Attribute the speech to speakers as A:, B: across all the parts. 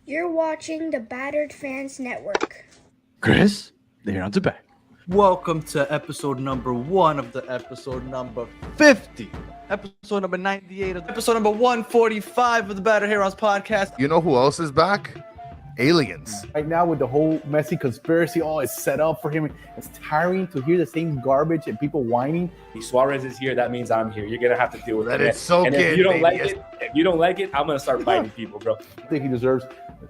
A: You're watching the Battered Fans Network.
B: Chris, the Herons are back.
C: Welcome to episode number 1 of the episode number 50, episode number 98 of episode number 145 of the Battered Herons podcast.
D: You know who else is back? Aliens.
E: Right now with the whole Messi conspiracy, it's set up for him. It's tiring to hear the same garbage and people whining.
F: Suarez is here. That means I'm here. You're gonna have to deal with
D: Let
F: it.
D: it soak
F: and
D: in,
F: if you don't like
D: baby.
F: it, I'm gonna start biting people, bro.
E: I think he deserves,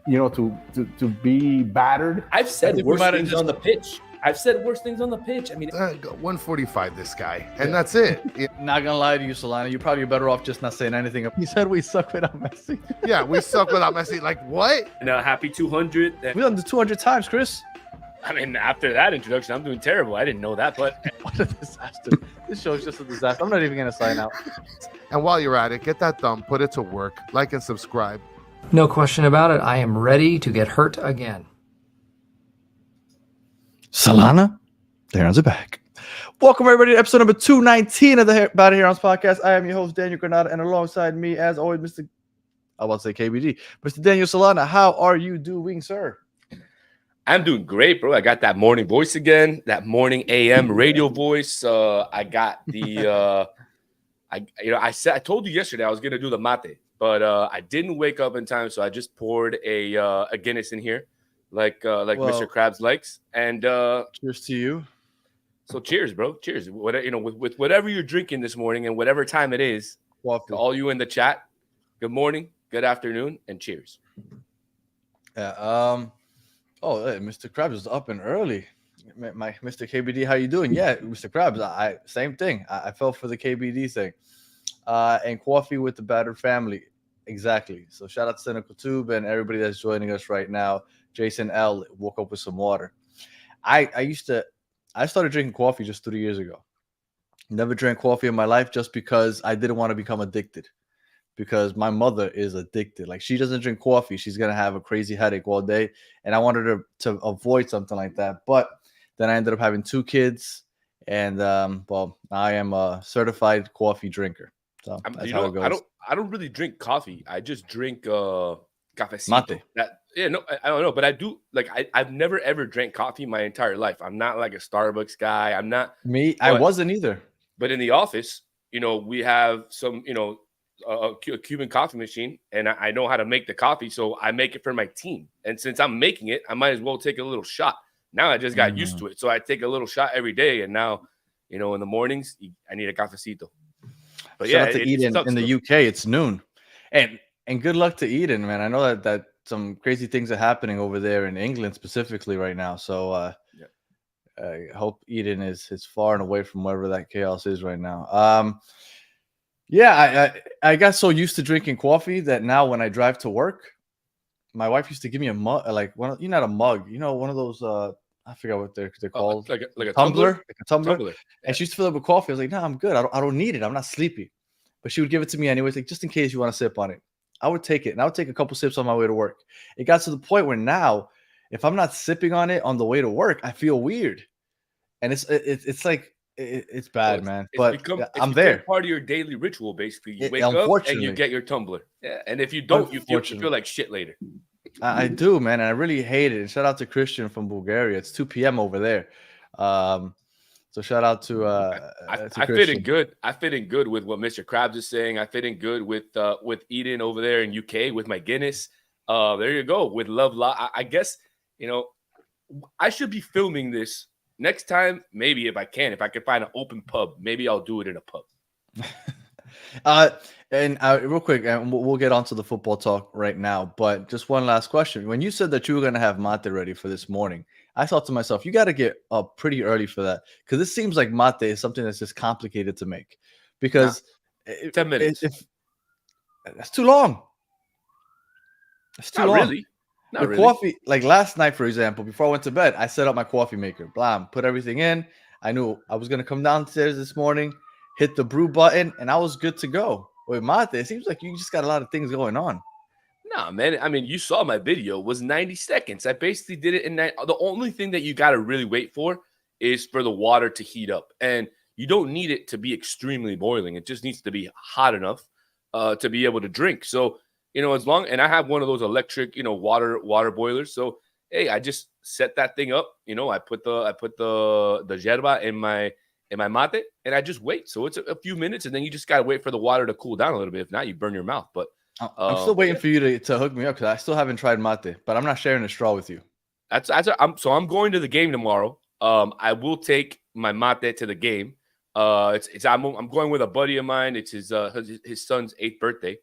E: to be battered.
F: I've said
C: think we
F: worse
C: might have
F: things
C: just-
F: on the pitch. I've said worse things on the pitch. I mean,
D: 145, this guy. And that's it.
C: Not gonna lie to you, Solana, you're probably better off just not saying anything. He said we suck without Messi.
D: Yeah, we suck without Messi. Like, what?
F: happy 200.
C: We've done this 200 times, Chris.
F: I mean, after that introduction, I'm doing terrible. I didn't know that, but
C: What a disaster. This show is just a disaster. I'm not even gonna sign out.
D: And while you're at it, get that thumb, put it to work, like and subscribe.
G: No question about it. I am ready to get hurt again.
B: Solana, the Herons are back.
C: Welcome everybody to episode number 219 of the Battered Herons podcast. I am your host, Daniel Granada, and alongside me, as always, Mr. KBD. Mr. Daniel Solana, how are you doing, sir?
F: I'm doing great, bro. I got that morning voice again, that morning AM radio voice. I got the, I told you yesterday I was gonna do the mate, but I didn't wake up in time, so I just poured a Guinness in here, like Mr. Krabs likes, and
C: Cheers to you.
F: so cheers, bro. Cheers. With whatever you're drinking this morning and whatever time it is, to all you in the chat, good morning, good afternoon, and cheers.
C: Yeah. Hey, Mr. Krabs is up and early. My Mr. KBD, how you doing? Yeah, Mr. Krabs, I same thing. I fell for the KBD thing. And coffee with the Battered family. Exactly. So shout out to Cynical Tube and everybody that's joining us right now. Jason L woke up with some water. I started drinking coffee just 3 years ago. Never drank coffee in my life just because I didn't want to become addicted. Because my mother is addicted. Like, she doesn't drink coffee, she's gonna have a crazy headache all day. And I wanted her to avoid something like that. But then I ended up having 2 kids, and I am a certified coffee drinker. So that's how it goes.
F: I don't really drink coffee. I just drink cafecito.
C: Mate.
F: I don't know, but I do. Like, I've never ever drank coffee my entire life. I'm not like a Starbucks guy. I'm not
C: Me, I wasn't either.
F: But in the office, we have some, a Cuban coffee machine, and I know how to make the coffee, so I make it for my team. And since I'm making it, I might as well take a little shot. Now I just got used to it, so I take a little shot every day. And now, in the mornings, I need a cafecito. But
C: Shout out to Eden in the UK. It's noon, and good luck to Eden, man. I know that some crazy things are happening over there in England specifically right now. So I hope Eden is far and away from wherever that chaos is right now. I got so used to drinking coffee that now when I drive to work, my wife used to give me a mug, like not a mug, one of those. I forgot what they're called,
F: like a
C: tumbler, like a tumbler.
F: Yeah.
C: And she used to fill it with coffee. I was like, no, I'm good. I don't need it. I'm not sleepy. But she would give it to me anyways, like, just in case you want to sip on it. I would take it, and I would take a couple sips on my way to work. It got to the point where now, if I'm not sipping on it on the way to work, I feel weird, and it's like it's bad, man. But I'm there.
F: Part of your daily ritual, basically. You wake up and you get your tumbler. Yeah, and if you don't, you feel like shit later.
C: I do, man, and I really hate it. And shout out to Christian from Bulgaria. It's 2 p.m. over there. So shout out to
F: I fit in good. I fit in good with what Mr. Krabs is saying. I fit in good with Eden over there in UK with my Guinness. There you go. With Love I guess, I should be filming this next time. Maybe if I can find an open pub, maybe I'll do it in a pub.
C: And real quick, and we'll get onto the football talk right now. But just one last question: when you said that you were going to have mate ready for this morning, I thought to myself, you got to get up pretty early for that, because it seems like mate is something that's just complicated to make. Because
F: 10 minutes,
C: that's too long. It's too long.
F: Really. Not really.
C: Coffee, like last night, for example, before I went to bed, I set up my coffee maker. Blam, put everything in. I knew I was going to come downstairs this morning, hit the brew button, and I was good to go. With mate, it seems like you just got a lot of things going on.
F: Nah, man. I mean, you saw my video. It was 90 seconds. I basically did it in that. The only thing that you got to really wait for is for the water to heat up. And you don't need it to be extremely boiling. It just needs to be hot enough to be able to drink. So as long, and I have one of those electric, water boilers. So, hey, I just set that thing up. I put the yerba in my mate, and I just wait. So it's a few minutes, and then you just gotta wait for the water to cool down a little bit. If not, you burn your mouth. But
C: I'm still waiting for you to hook me up because I still haven't tried mate, but I'm not sharing a straw with you.
F: I'm going to the game tomorrow. I will take my mate to the game. I'm going with a buddy of mine. It's his son's 8th birthday.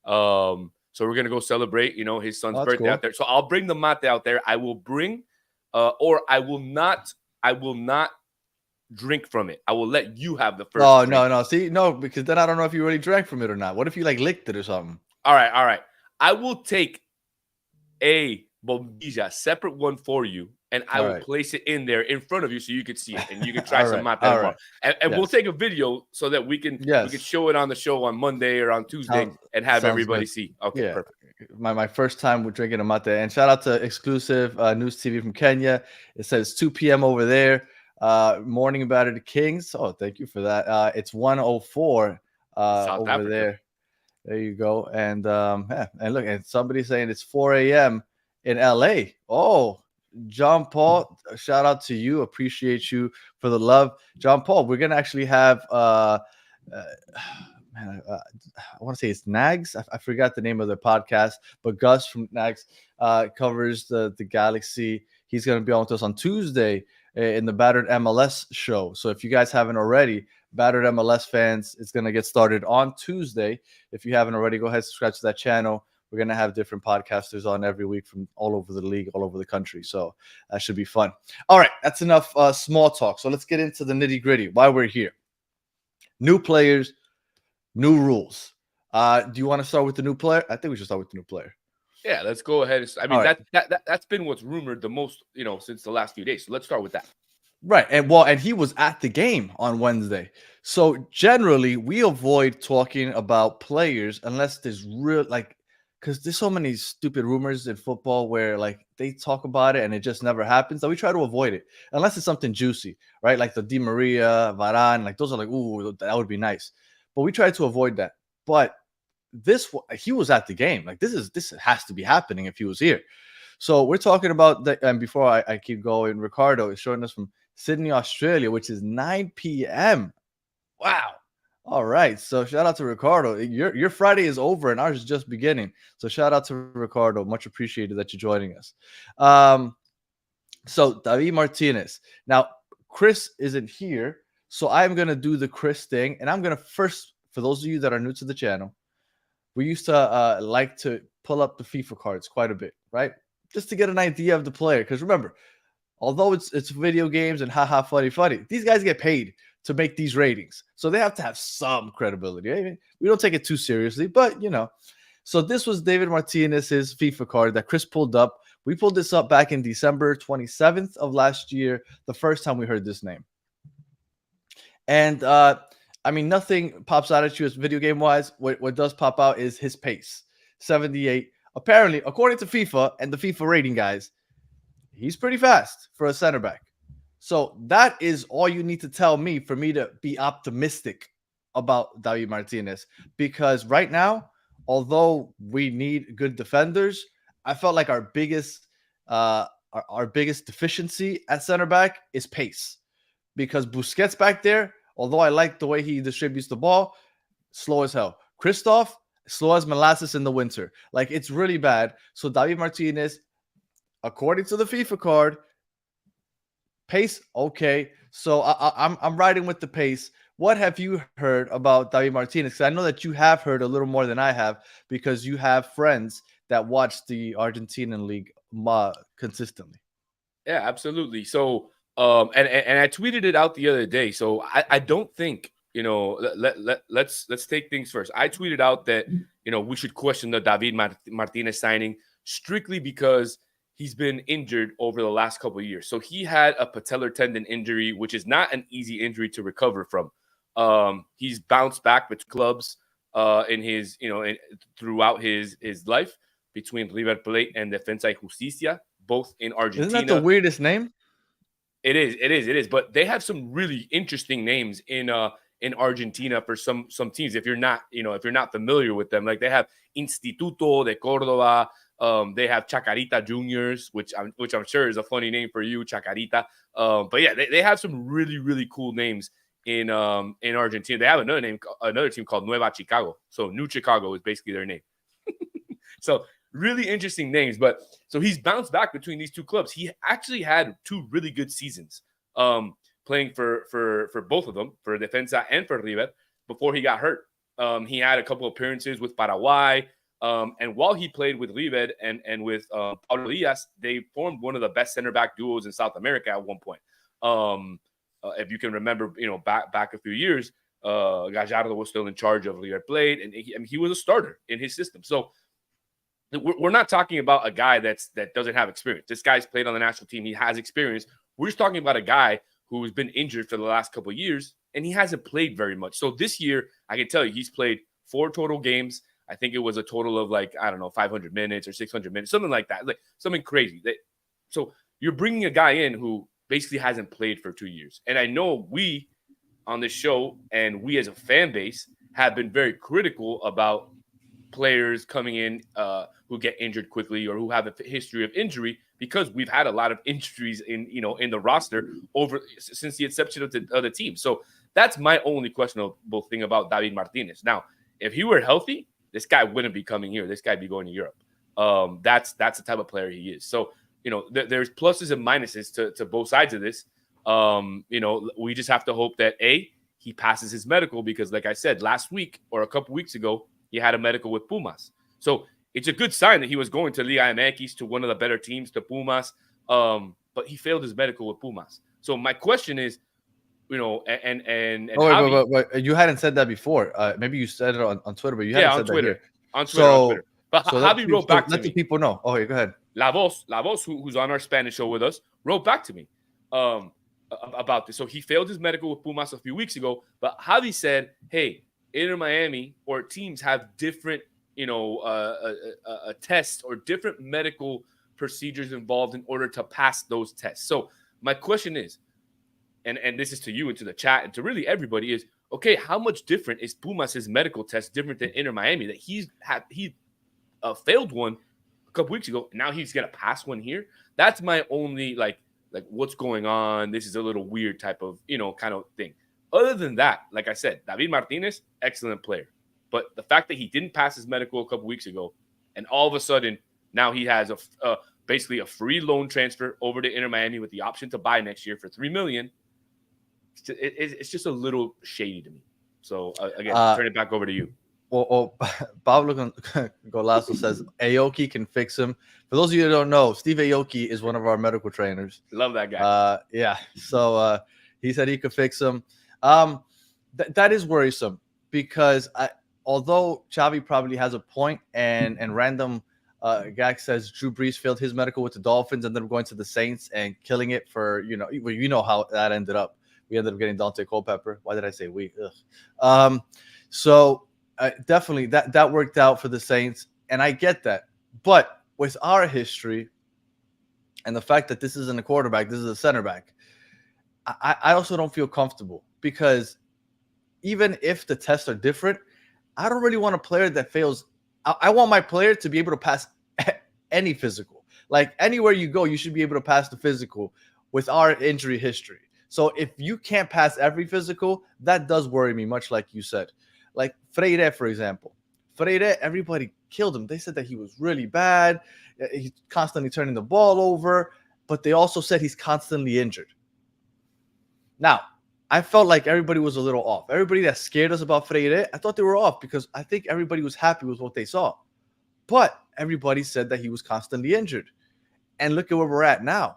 F: So we're gonna go celebrate, his son's birthday out there. So I'll bring the mate out there. I will bring, or I will not drink from it. I will let you have the first.
C: Oh,
F: drink.
C: no. See, no, because then I don't know if you really drank from it or not. What if you licked it or something?
F: All right. I will take a bombilla, separate one for you, and I will place it in there in front of you so you can see it and you can try some mate tomorrow. And we'll take a video so that we can show it on the show on Monday or on Tuesday and have everybody see. Okay, perfect.
C: My first time with drinking a mate. And shout out to exclusive news TV from Kenya. It says 2 p.m. over there. Morning Battered Kings. Oh, thank you for that. It's 1:04 over Africa. There. There you go. And and look, and somebody's saying it's 4 a.m. in LA. Oh, John Paul, shout out to you. Appreciate you for the love. John Paul, we're gonna actually have I want to say it's Nags. I forgot the name of their podcast, but Gus from Nags covers the Galaxy. He's gonna be on with us on Tuesday in the Battered MLS show. So if you guys haven't already, Battered MLS fans, it's going to get started on Tuesday. If you haven't already, go ahead and subscribe to that channel. We're going to have different podcasters on every week from all over the league, all over the country. So that should be fun. All right, that's enough small talk. So let's get into the nitty gritty. Why we're here. New players, new rules. Do you want to start with the new player? I think we should start with the new player.
F: Yeah, let's go ahead. I mean, that's been what's rumored the most, since the last few days. So let's start with that.
C: Right. And he was at the game on Wednesday. So generally we avoid talking about players unless there's real, because there's so many stupid rumors in football where they talk about it and it just never happens. So we try to avoid it unless it's something juicy, right? Like the Di Maria, Varane, those are ooh, that would be nice. But we try to avoid that. But he was at the game. This has to be happening if he was here. So we're talking about that. And before I keep going, Ricardo is showing us from Sydney, Australia, which is 9 p.m. Wow. All right. So shout out to Ricardo. Your Friday is over and ours is just beginning. So shout out to Ricardo. Much appreciated that you're joining us. So David Martinez. Now, Chris isn't here. So I'm going to do the Chris thing. And I'm going to first, for those of you that are new to the channel, we used to like to pull up the FIFA cards quite a bit, right? Just to get an idea of the player. Because remember, although it's video games and haha funny, these guys get paid to make these ratings. So they have to have some credibility. I mean, we don't take it too seriously, but So this was David Martinez's FIFA card that Chris pulled up. We pulled this up back in December 27th of last year, the first time we heard this name. And I mean, nothing pops out at you as video game wise. What does pop out is his pace, 78. Apparently, according to FIFA and the FIFA rating guys, he's pretty fast for a center back. So that is all you need to tell me for me to be optimistic about David Martinez. Because right now, although we need good defenders, I felt like our biggest deficiency at center back is pace. Because Busquets back there, although I like the way he distributes the ball, slow as hell. Christoph, slow as molasses in the winter. It's really bad. So David Martinez, according to the FIFA card, pace, okay. So I'm riding with the pace. What have you heard about David Martinez? Because I know that you have heard a little more than I have because you have friends that watch the Argentinian league consistently.
F: Yeah, absolutely. So and I tweeted it out the other day. So I don't think, let's take things first. I tweeted out that, we should question the David Martinez signing strictly because he's been injured over the last couple of years. So he had a patellar tendon injury, which is not an easy injury to recover from. He's bounced back with clubs in his, throughout his life between River Plate and Defensa y Justicia, both in Argentina.
C: Isn't that the weirdest name?
F: It is. But they have some really interesting names in in Argentina for some teams. If you're not familiar with them, like they have Instituto de Córdoba, they have Chacarita Juniors, which I'm sure is a funny name for you, Chacarita. But yeah, they have some really, really cool names in Argentina. They have another team called Nueva Chicago. So New Chicago is basically their name. So really interesting names. But so he's bounced back between these two clubs. He actually had 2 really good seasons playing for both of them, for Defensa and for River, before he got hurt. He had a couple appearances with Paraguay. And while he played with River and with Paulo Diaz, they formed one of the best center back duos in South America at one point. If you can remember, back a few years, Gallardo was still in charge of River Plate, and he was a starter in his system. So we're not talking about a guy that doesn't have experience. This guy's played on the national team. He has experience. We're just talking about a guy who's been injured for the last couple of years, and he hasn't played very much. So this year, I can tell you, he's played 4 total games. I think it was a total of 500 minutes or 600 minutes, something like that, like something crazy. So you're bringing a guy in who basically hasn't played for 2 years. And I know we on this show and we as a fan base have been very critical about players coming in who get injured quickly or who have a history of injury, because we've had a lot of injuries in the roster since the inception of the team. So that's my only questionable thing about David Martinez. Now, if he were healthy, this guy wouldn't be coming here. This guy would be going to Europe. That's the type of player he is. So, there's pluses and minuses to both sides of this. We just have to hope that he passes his medical, because like I said, last week or a couple weeks ago, he had a medical with Pumas. So it's a good sign that he was going to Liga MX, to one of the better teams, to Pumas. But he failed his medical with Pumas. So my question is, wait,
C: you hadn't said that before. Maybe you said it on Twitter, but you hadn't said
F: Twitter.
C: that here.
F: On Twitter. But
C: so
F: Javi wrote back to me.
C: Let the people know. Okay, go ahead.
F: La Voz, who's on our Spanish show with us, wrote back to me about this. So he failed his medical with Pumas a few weeks ago, but Javi said, hey, Inter Miami or teams have different, tests or different medical procedures involved in order to pass those tests. So my question is, and this is to you and to the chat and to really everybody, is, okay, how much different is Pumas' medical test different than Inter Miami, that he failed one a couple weeks ago, and now he's going to pass one here? That's my only, like what's going on? This is a little weird type of, kind of thing. Other than that, like I said, David Martinez, excellent player. But the fact that he didn't pass his medical a couple weeks ago, and all of a sudden now he has basically a free loan transfer over to Inter Miami with the option to buy next year for $3 million, it's just a little shady to me. So again, turn it back over to you.
C: Well, Pablo Golazo says Aoki can fix him. For those of you who don't know, Steve Aoki is one of our medical trainers.
F: Love that guy.
C: Yeah. So he said he could fix him. That is worrisome, because although Xavi probably has a point, and random Gag says Drew Brees failed his medical with the Dolphins and then going to the Saints and killing it for, how that ended up. We ended up getting Dante Culpepper. Why did I say we? So definitely that worked out for the Saints, and I get that. But with our history and the fact that this isn't a quarterback, this is a center back, I also don't feel comfortable, because even if the tests are different, I don't really want a player that fails. I want my player to be able to pass any physical. Like, anywhere you go, you should be able to pass the physical with our injury history. So if you can't pass every physical, that does worry me, much like you said. Like Freire, for example. Freire, everybody killed him. They said that he was really bad. He's constantly turning the ball over, but they also said he's constantly injured. Now, I felt like everybody was a little off. Everybody that scared us about Freire, I thought they were off, because I think everybody was happy with what they saw. But everybody said that he was constantly injured. And look at where we're at now.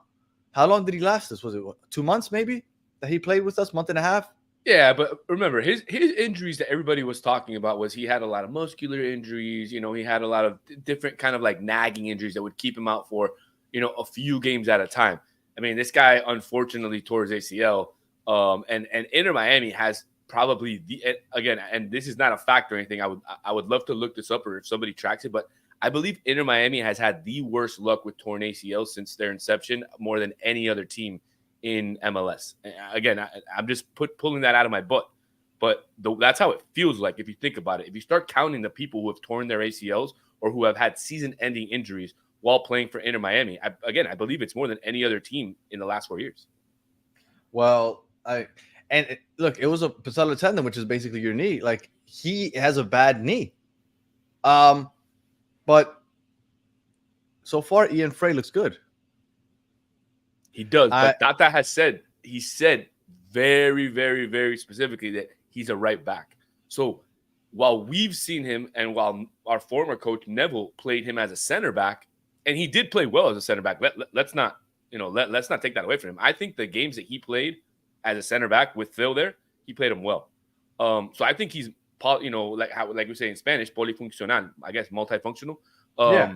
C: How long did he last us? Was it 2 months maybe that he played with us? Month and a half?
F: Yeah, but remember, his injuries that everybody was talking about was he had a lot of muscular injuries. He had a lot of different kind of like nagging injuries that would keep him out for, a few games at a time. I mean, this guy unfortunately tore his ACL. And Inter Miami has probably and this is not a fact or anything. I would love to look this up, or if somebody tracks it, but I believe Inter Miami has had the worst luck with torn ACLs since their inception, more than any other team in MLS. Again, I'm just pulling that out of my butt. but that's how it feels like if you think about it. If you start counting the people who have torn their ACLs or who have had season-ending injuries while playing for Inter Miami, I believe it's more than any other team in the last 4 years.
C: Well, look, it was a patellar tendon, which is basically your knee. Like, he has a bad knee. But so far, Ian Frey looks good.
F: He does, but Tata has said, he said very, very, very specifically that he's a right back. So while we've seen him and while our former coach Neville played him as a center back, and he did play well as a center back, let's not take that away from him. I think the games that he played as a center back with Phil there, he played them well. So I think he's, like we say in Spanish, polifuncional, I guess multifunctional.
C: Yeah.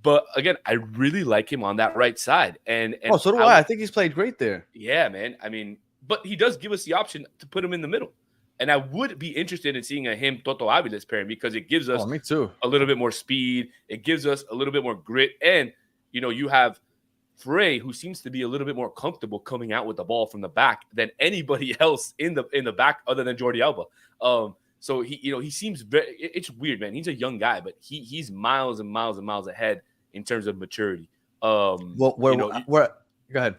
F: But again, I really like him on that right side. And
C: so do I. I think he's played great there.
F: Yeah, man. I mean, but he does give us the option to put him in the middle. And I would be interested in seeing a him Toto Aviles pairing because it gives us
C: me too.
F: a little bit more speed. It gives us a little bit more grit. And, you have Frey, who seems to be a little bit more comfortable coming out with the ball from the back than anybody else in the back other than Jordi Alba. So he seems it's weird, man. He's a young guy, but he's miles and miles and miles ahead in terms of maturity. Go ahead.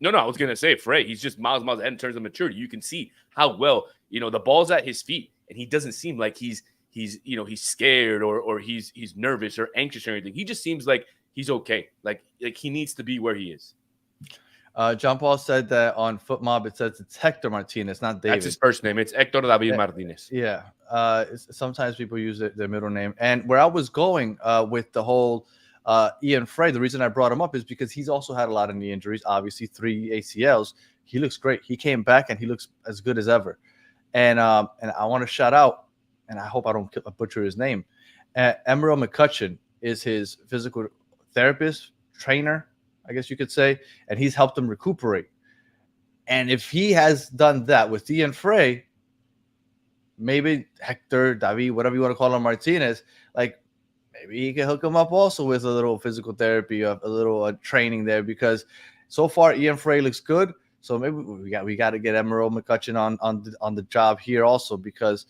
F: No, I was gonna say Frey. He's just miles ahead in terms of maturity. You can see how well the ball's at his feet, and he doesn't seem like he's scared or he's nervous or anxious or anything. He just seems like he's okay. Like he needs to be where he is.
C: John Paul said that on FootMob it says it's Hector Martinez, not David.
F: That's his first name. It's Hector David Martinez.
C: Yeah. Sometimes people use their middle name. And where I was going with the whole Ian Frey, the reason I brought him up is because he's also had a lot of knee injuries, obviously 3 ACLs. He looks great. He came back and he looks as good as ever. And I want to shout out, and I hope I don't butcher his name. Emeril McCutcheon is his physical therapist, trainer, I guess you could say, and he's helped him recuperate. And if he has done that with Ian Frey, maybe Hector, David, whatever you want to call him, Martinez, like maybe he can hook him up also with a little physical therapy, a little training there, because so far Ian Frey looks good. So maybe we got to get Emeril McCutcheon on the job here also, because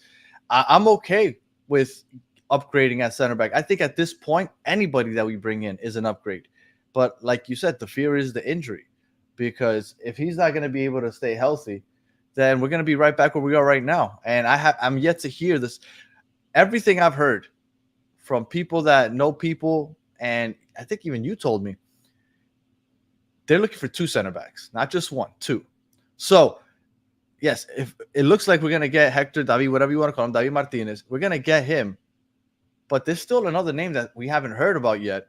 C: I'm okay with upgrading at center back. I think at this point, anybody that we bring in is an upgrade. But like you said, the fear is the injury, because if he's not going to be able to stay healthy, then we're going to be right back where we are right now. And I'm yet to hear this. Everything I've heard from people that know people, and I think even you told me, they're looking for 2 center backs, not just 1, 2. So yes, if it looks like we're going to get Hector, David, whatever you want to call him, David Martinez, we're going to get him. But there's still another name that we haven't heard about yet.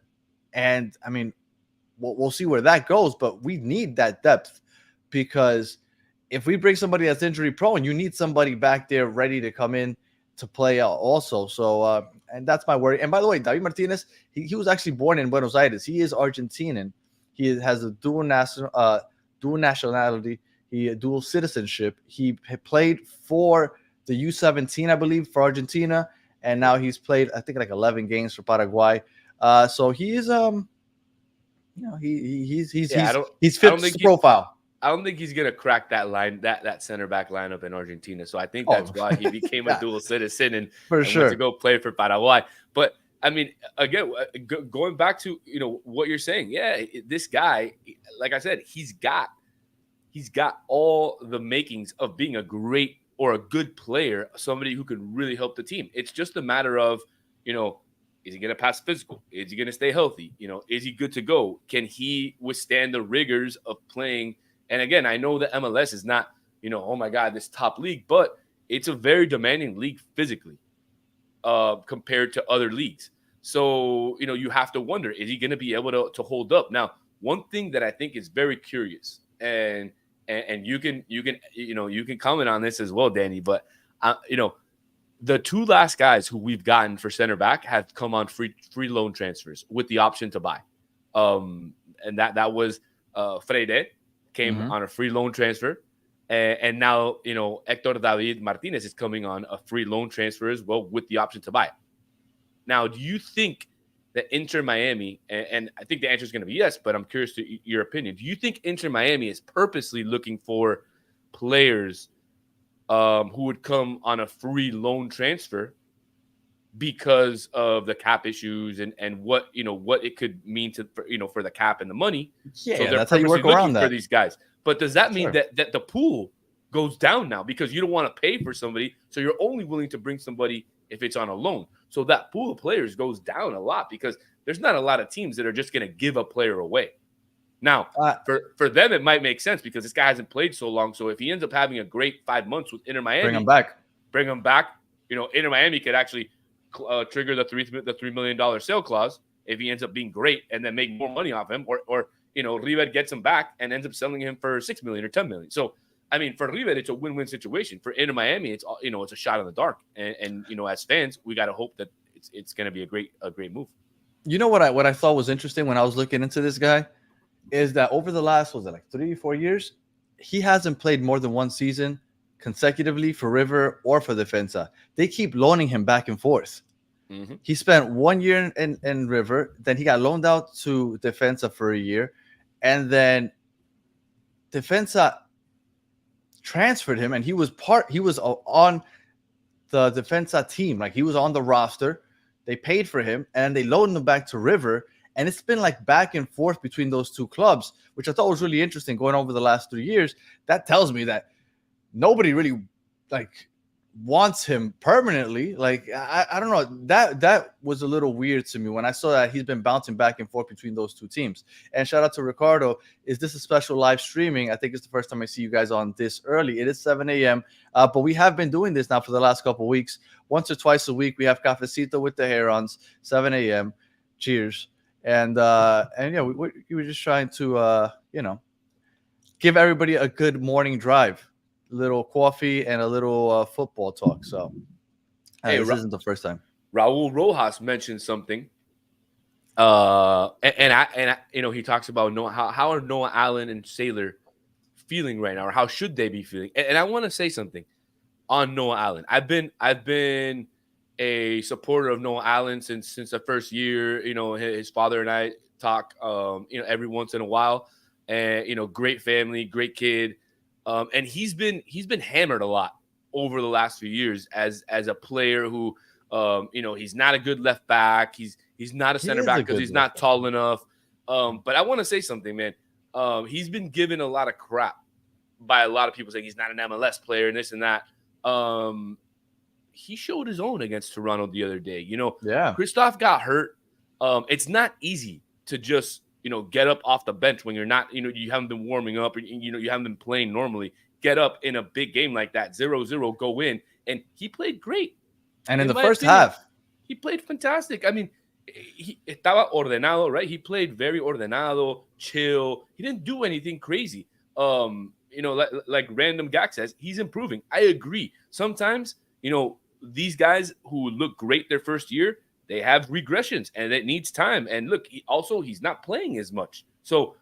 C: And I mean, we'll see where that goes, but we need that depth, because if we bring somebody that's injury prone, you need somebody back there ready to come in to play also. So, and that's my worry. And by the way, David Martinez, he was actually born in Buenos Aires. He is Argentinian. He has a dual nationality, dual citizenship. He played for the U17, I believe, for Argentina, and now he's played, I think, like 11 games for Paraguay. So he's he's fit the profile.
F: I don't think he's gonna crack that line, that center back lineup in Argentina. So I think that's why he became a dual citizen and went to go play for Paraguay. But I mean, again, going back to what you're saying, this guy, like I said, he's got all the makings of being a great or a good player, somebody who can really help the team. It's just a matter of, is he going to pass physical? Is he going to stay healthy? Is he good to go? Can he withstand the rigors of playing? And again, I know the MLS is not, oh my God, this top league, but it's a very demanding league physically compared to other leagues. So, you have to wonder, is he going to be able to hold up? Now, one thing that I think is very curious, and you can comment on this as well, Danny, but the 2 last guys who we've gotten for center back have come on free loan transfers with the option to buy. And that was Freire came on a free loan transfer. And now, Hector David Martinez is coming on a free loan transfer as well with the option to buy. Now, do you think that Inter Miami, and I think the answer is going to be yes, but I'm curious to your opinion. Do you think Inter Miami is purposely looking for players who would come on a free loan transfer because of the cap issues and what it could mean for the cap and the money.
C: Yeah,
F: so they're
C: that's how you work
F: purposely
C: around
F: looking for
C: that.
F: these guys. But does that mean
C: Sure.
F: that the pool goes down now because you don't want to pay for somebody, so you're only willing to bring somebody if it's on a loan? So that pool of players goes down a lot because there's not a lot of teams that are just going to give a player away. Now, for them, it might make sense because this guy hasn't played so long. So if he ends up having a great 5 months with Inter Miami,
C: bring him back.
F: Inter Miami could actually trigger the $3 million sale clause if he ends up being great and then make more money off him, or River gets him back and ends up selling him for $6 million or $10 million. So, I mean, for River, it's a win-win situation. For Inter Miami, it's a shot in the dark. And as fans, we got to hope that it's going to be a great move.
C: You know what I thought was interesting when I was looking into this guy is that over the last 3-4 years, he hasn't played more than one season consecutively for River or for Defensa. They keep loaning him back and forth.
F: Mm-hmm.
C: He spent 1 year in River, then he got loaned out to Defensa for a year, and then Defensa transferred him, and he was on the Defensa team. Like, he was on the roster. They paid for him, and they loaned him back to River, and it's been like back and forth between those two clubs, which I thought was really interesting going over the last 3 years. That tells me that nobody really wants him permanently. I don't know. That was a little weird to me when I saw that he's been bouncing back and forth between those two teams. And shout out to Ricardo. Is this a special live streaming? I think it's the first time I see you guys on this early. It is 7 a.m. But we have been doing this now for the last couple of weeks. Once or twice a week, we have Cafecito with the Herons, 7 a.m. Cheers. And yeah, we were just trying to give everybody a good morning drive. Little coffee and a little football talk. So this isn't the first time.
F: Raul Rojas mentioned something, and he talks about how are Noah Allen and Saylor feeling right now, or how should they be feeling? And I want to say something on Noah Allen. I've been a supporter of Noah Allen since the first year. His father and I talk every once in a while, and great family, great kid. And he's been hammered a lot over the last few years as a player who, he's not a good left back. He's not a center back because he's not tall enough. But I want to say something, man. He's been given a lot of crap by a lot of people saying he's not an MLS player and this and that. He showed his own against Toronto the other day. Christoph got hurt. It's not easy to just get up off the bench when you're not, you haven't been warming up, or, you haven't been playing normally. Get up in a big game like that, 0-0, go in. And he played great.
C: And in the first half,
F: he played fantastic. I mean, he estaba ordenado, right? He played very ordenado, chill. He didn't do anything crazy. Like Random Gak says, he's improving. I agree. Sometimes, these guys who look great their first year, they have regressions, and it needs time. And look, he's not playing as much. So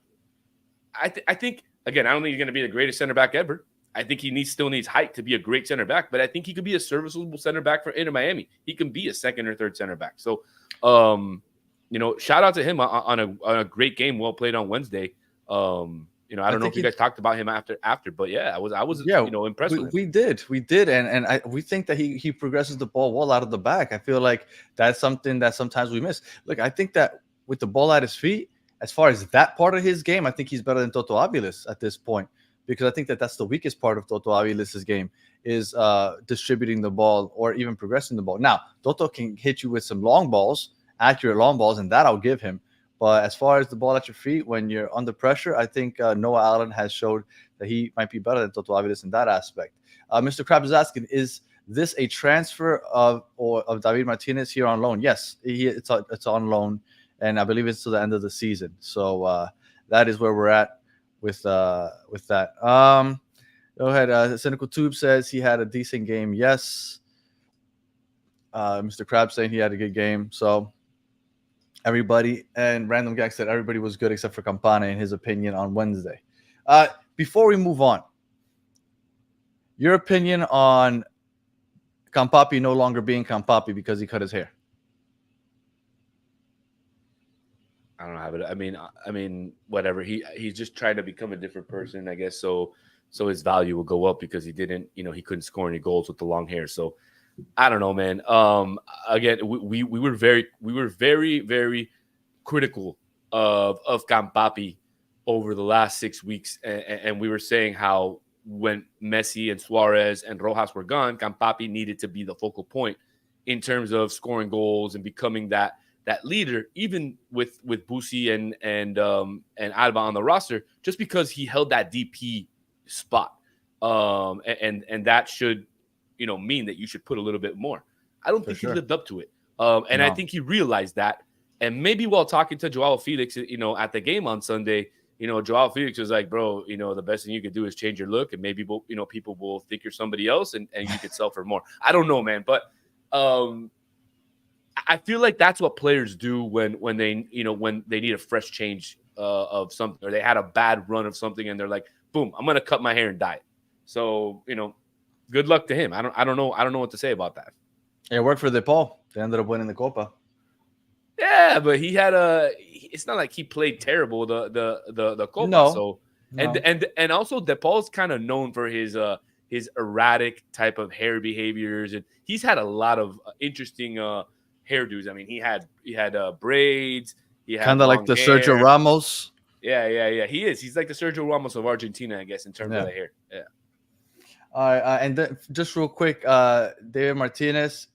F: I think, again, I don't think he's going to be the greatest center back ever. I think he still needs height to be a great center back, but I think he could be a serviceable center back for Inter Miami. He can be a second or third center back. So, shout out to him on a great game, well played on Wednesday. I don't know if you guys talked about him after, but yeah, I was impressed with him.
C: We did, and we think that he progresses the ball well out of the back. I feel like that's something that sometimes we miss. Look, I think that with the ball at his feet, as far as that part of his game, I think he's better than Toto Aviles at this point, because I think that that's the weakest part of Toto Aviles' game is distributing the ball or even progressing the ball. Now, Toto can hit you with some long balls, accurate long balls, and that I'll give him. But as far as the ball at your feet, when you're under pressure, I think Noah Allen has showed that he might be better than Toto Aviles in that aspect. Mr. Krabs is asking, is this a transfer of David Martinez here on loan? Yes, it's on loan, and I believe it's to the end of the season. So that is where we're at with that. Go ahead. Cynical Tube says he had a decent game. Yes. Mr. Krabs saying he had a good game. So everybody, and Random Gag said everybody was good except for Campana in his opinion on Wednesday. Before we move on, your opinion on Campapi no longer being Campapi because he cut his hair?
F: I don't have it. I mean, whatever. He's just trying to become a different person, I guess. So so his value will go up because he couldn't score any goals with the long hair. So I don't know, man. Again, we were very very critical of Campapi over the last 6 weeks, and we were saying how when Messi and Suarez and Rojas were gone, Campapi needed to be the focal point in terms of scoring goals and becoming that leader, even with Busi and Alba on the roster, just because he held that DP spot, and that should mean that you should put a little bit more. I don't think he lived up to it, and I think he realized that. And maybe while talking to Joao Felix, at the game on Sunday, Joao Felix was like, bro, the best thing you could do is change your look, and maybe people will think you're somebody else, and you could sell for more. I don't know, man, but I feel like that's what players do when they need a fresh change of something, or they had a bad run of something, and they're like, boom, I'm gonna cut my hair and dye it. So good luck to him. I don't know what to say about that.
C: It worked for DePaul. They ended up winning the Copa.
F: Yeah, but he had it's not like he played terrible the Copa.
C: No.
F: So and also DePaul's kind of known for his erratic type of hair behaviors, and he's had a lot of interesting hairdos. I mean, he had braids. He had
C: kind of like the
F: hair.
C: Sergio Ramos.
F: Yeah. He is. He's like the Sergio Ramos of Argentina, I guess, in terms of the hair. Yeah.
C: All right, and then just real quick, David Martinez,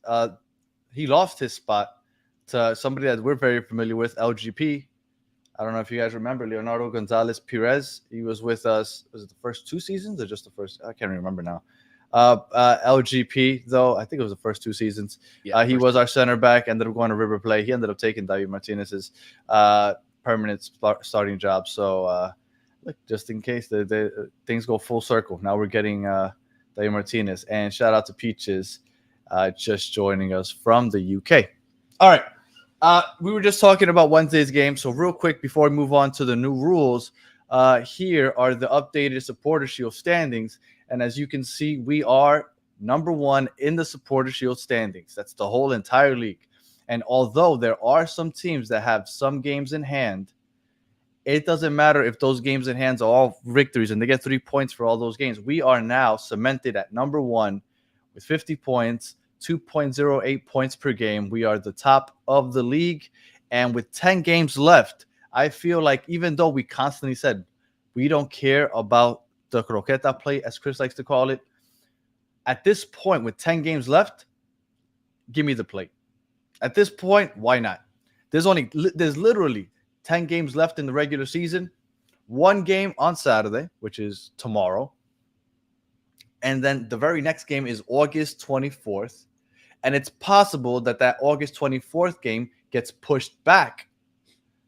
C: he lost his spot to somebody that we're very familiar with, LGP. I don't know if you guys remember Leonardo Gonzalez Perez. He was with us. Was it the first 2 seasons or just the first? I can't remember now. LGP, though, I think it was the first 2 seasons.
F: Yeah,
C: he was our center back, ended up going to River Plate. He ended up taking David Martinez's permanent starting job. So, look, just in case the things go full circle, now we're getting David Martinez. And shout out to Peaches just joining us from the UK. All right. We were just talking about Wednesday's game. So real quick, before we move on to the new rules, here are the updated Supporter Shield standings. And as you can see, we are number 1 in the Supporter Shield standings. That's the whole entire league. And although there are some teams that have some games in hand, it doesn't matter if those games in hand are all victories and they get 3 points for all those games. We are now cemented at number 1 with 50 points. 2.08 points per game. We are the top of the league. And with 10 games left, I feel like even though we constantly said we don't care about the croqueta play, as Chris likes to call it, at this point with 10 games left, give me the plate. At this point, why not? There's literally 10 games left in the regular season. 1 game on Saturday, which is tomorrow. And then the very next game is August 24th. And it's possible that August 24th game gets pushed back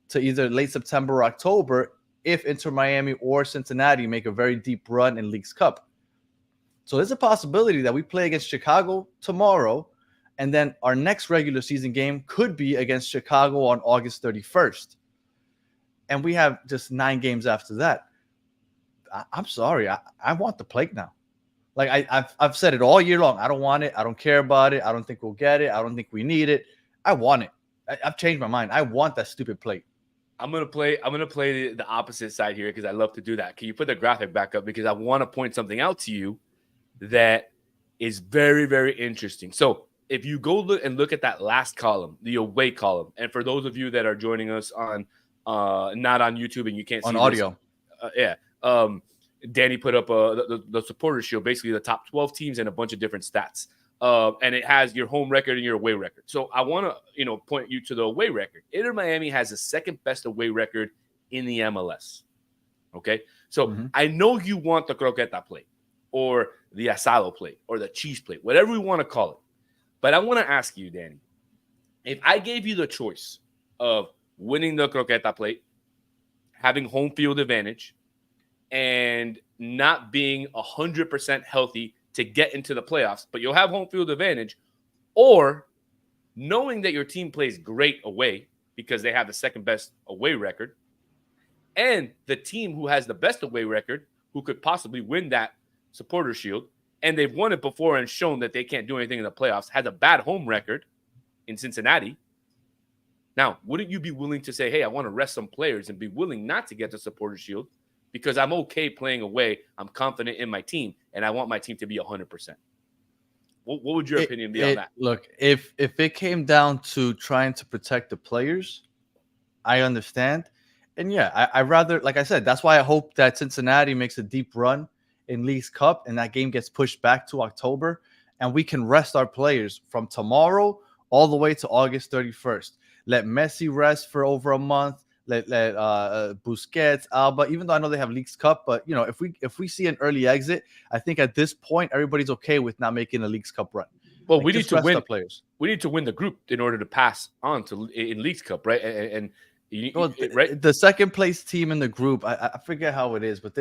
C: to either late September or October if Inter Miami or Cincinnati make a very deep run in Leagues Cup. So there's a possibility that we play against Chicago tomorrow, and then our next regular season game could be against Chicago on August 31st. And we have just 9 games after that. I'm sorry. I want the plate now. Like I've said it all year long. I don't want it. I don't care about it. I don't think we'll get it. I don't think we need it. I want it. I've changed my mind. I want that stupid plate. I'm gonna play
F: the opposite side here because I love to do that. Can you put the graphic back up? Because I want to point something out to you that is very, very interesting. So if you go look at that last column, the away column, and for those of you that are joining us on not on YouTube and you can't see
C: on audio,
F: Danny put up the Supporter Shield, basically the top 12 teams and a bunch of different stats. And it has your home record and your away record. So I want to, point you to the away record. Inter Miami has the second best away record in the MLS. Okay. So I know you want the croqueta plate or the asado plate or the cheese plate, whatever we want to call it. But I want to ask you, Danny, if I gave you the choice of winning the croqueta plate, having home field advantage, and not being 100% healthy to get into the playoffs, but you'll have home field advantage, or knowing that your team plays great away because they have the second best away record, and the team who has the best away record, who could possibly win that Supporter Shield, and they've won it before and shown that they can't do anything in the playoffs, has a bad home record in Cincinnati. Now, wouldn't you be willing to say, hey, I want to rest some players and be willing not to get the Supporter Shield because I'm okay playing away. I'm confident in my team, and I want my team to be 100%. What would your opinion be on that?
C: Look, if it came down to trying to protect the players, I understand. And yeah, I rather, like I said, that's why I hope that Cincinnati makes a deep run in League's Cup and that game gets pushed back to October, and we can rest our players from tomorrow all the way to August 31st. Let Messi rest for over a month. Let Busquets, Alba, even though I know they have League's Cup, but you know, if we see an early exit, I think at this point everybody's okay with not making a League's Cup run.
F: Well,
C: like,
F: we need to win
C: players.
F: We need to win the group in order to pass on to in League's Cup, right? And right,
C: the second place team in the group, I forget how it is, but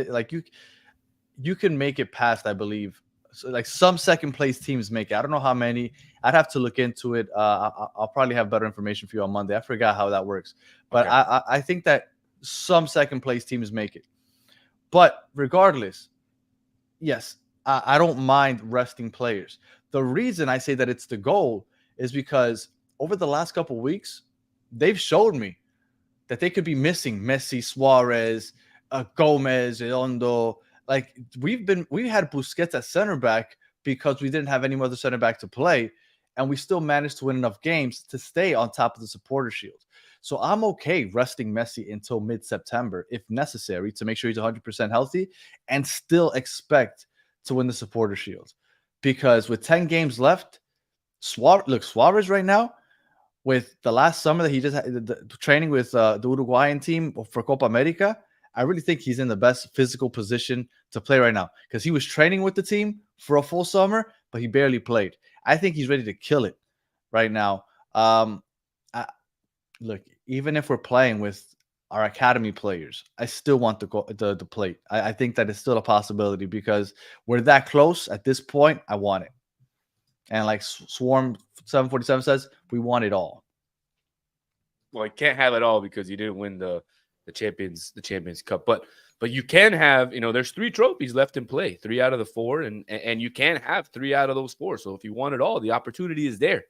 C: you can make it past, I believe. So like some second place teams make it. I don't know how many. I'd have to look into it. I'll probably have better information for you on Monday. I forgot how that works, but okay. I think that some second place teams make it. But regardless, yes, I don't mind resting players. The reason I say that it's the goal is because over the last couple of weeks, they've showed me that they could be missing Messi, Suarez, Gomez, Redondo. Like we had Busquets at center back because we didn't have any other center back to play, and we still managed to win enough games to stay on top of the supporter shield. So I'm okay resting Messi until mid-September if necessary to make sure he's 100% healthy and still expect to win the supporter shield. Because with 10 games left, Suarez right now, with the last summer that he just had the training with the Uruguayan team for Copa America, I really think he's in the best physical position to play right now because he was training with the team for a full summer, but he barely played. I think he's ready to kill it right now. Look, even if we're playing with our academy players, I still want the plate. I think that is still a possibility because we're that close at this point. I want it. And like Swarm 747 says, we want it all.
F: Well, you can't have it all because you didn't win the Champions Cup, but you can have, there's 3 trophies left in play, 3 out of the 4, and you can have 3 out of those 4. So if you want it all, the opportunity is there.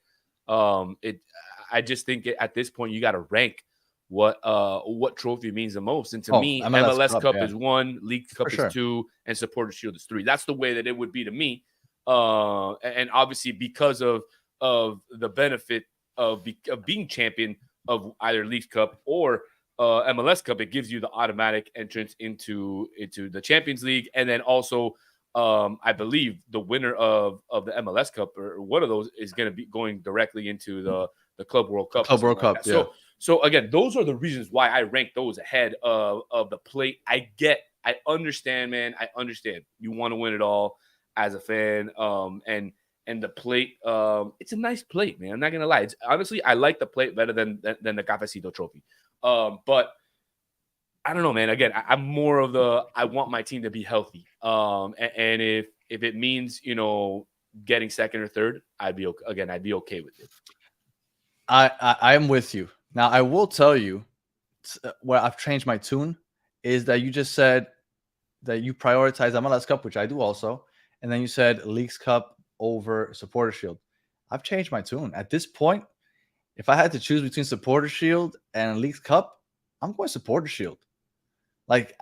F: I just think at this point you got to rank what trophy means the most. And to me, MLS Cup is 1, League Cup is 2, and Supporter Shield is 3. That's the way that it would be to me. And obviously because of the benefit of being champion of either League Cup or MLS Cup, it gives you the automatic entrance into the Champions League, and then also I believe the winner of the MLS Cup or one of those is going to be going directly into the Club World Cup.
C: Club World Cup, yeah.
F: So again, those are the reasons why I rank those ahead of the plate. I understand, man. I understand. You want to win it all as a fan, and the plate. It's a nice plate, man. I'm not gonna lie. Honestly, I like the plate better than the Cafecito trophy. But I don't know, man. Again, I'm more of I want my team to be healthy. And if it means, getting second or third, I'd be okay with it.
C: I am with you. Now, I will tell you where I've changed my tune is that you just said that you prioritize MLS Cup, which I do also. And then you said Leagues Cup over Supporter Shield. I've changed my tune. At this point, if I had to choose between Supporter Shield and Leagues Cup, I'm going Supporter Shield. Like,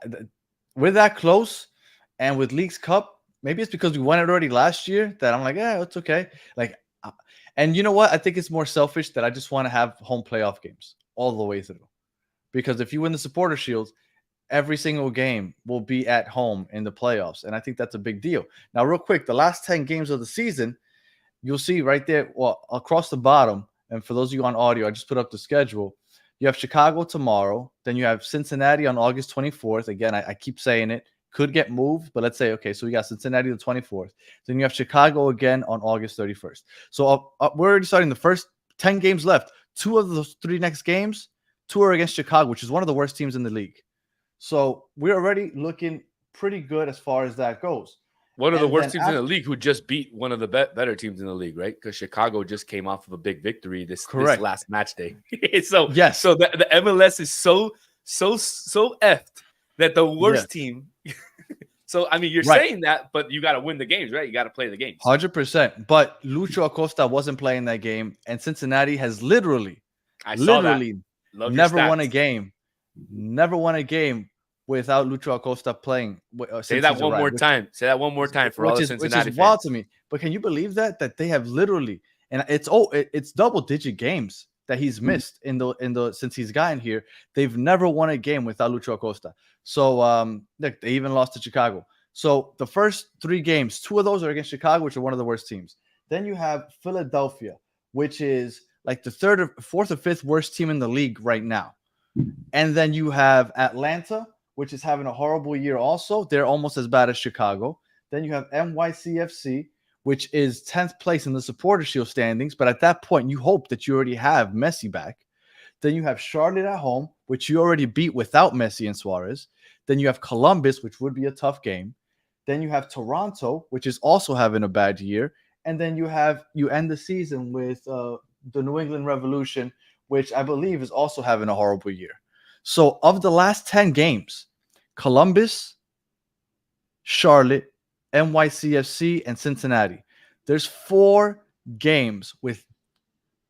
C: we're that close. And with Leagues Cup, maybe it's because we won it already last year that I'm like, yeah, it's okay. Like, and you know what? I think it's more selfish that I just want to have home playoff games all the way through. Because if you win the Supporter Shield, every single game will be at home in the playoffs. And I think that's a big deal. Now, real quick, the last 10 games of the season, you'll see right there, well, across the bottom, and for those of you on audio, I just put up the schedule. You have Chicago tomorrow. Then you have Cincinnati on August 24th. Again, I keep saying it. Could get moved, but let's say, okay, so we got Cincinnati the 24th. Then you have Chicago again on August 31st. So we're already starting the first 10 games left. 2 of those 3 next games, 2 are against Chicago, which is one of the worst teams in the league. So we're already looking pretty good as far as that goes.
F: One of the worst teams in the league who just beat one of the better teams in the league, right? Because Chicago just came off of a big victory this last match day. So
C: yes,
F: so the MLS is so effed that the worst team. So I mean, you're saying that, but you got to win the games, right? You got to play the games.
C: 100%. But Lucho Acosta wasn't playing that game, and Cincinnati has literally never won a game. Never won a game without Lucho Acosta playing.
F: Say that one more time. Say that one more time for all the Cincinnati
C: which is wild
F: fans.
C: to me. But can you believe that they have literally, and it's double-digit games that he's missed in the since he's gotten here. They've never won a game without Lucho Acosta. So look, they even lost to Chicago. So the first 3 games, 2 of those are against Chicago, which are one of the worst teams. Then you have Philadelphia, which is like the 3rd or 4th or 5th worst team in the league right now. And then you have Atlanta, which is having a horrible year also. They're almost as bad as Chicago. Then you have NYCFC, which is 10th place in the Supporter Shield standings. But at that point, you hope that you already have Messi back. Then you have Charlotte at home, which you already beat without Messi and Suarez. Then you have Columbus, which would be a tough game. Then you have Toronto, which is also having a bad year. And then you end the season with the New England Revolution, which I believe is also having a horrible year. So of the last 10 games, Columbus, Charlotte, NYCFC, and Cincinnati, there's 4 games with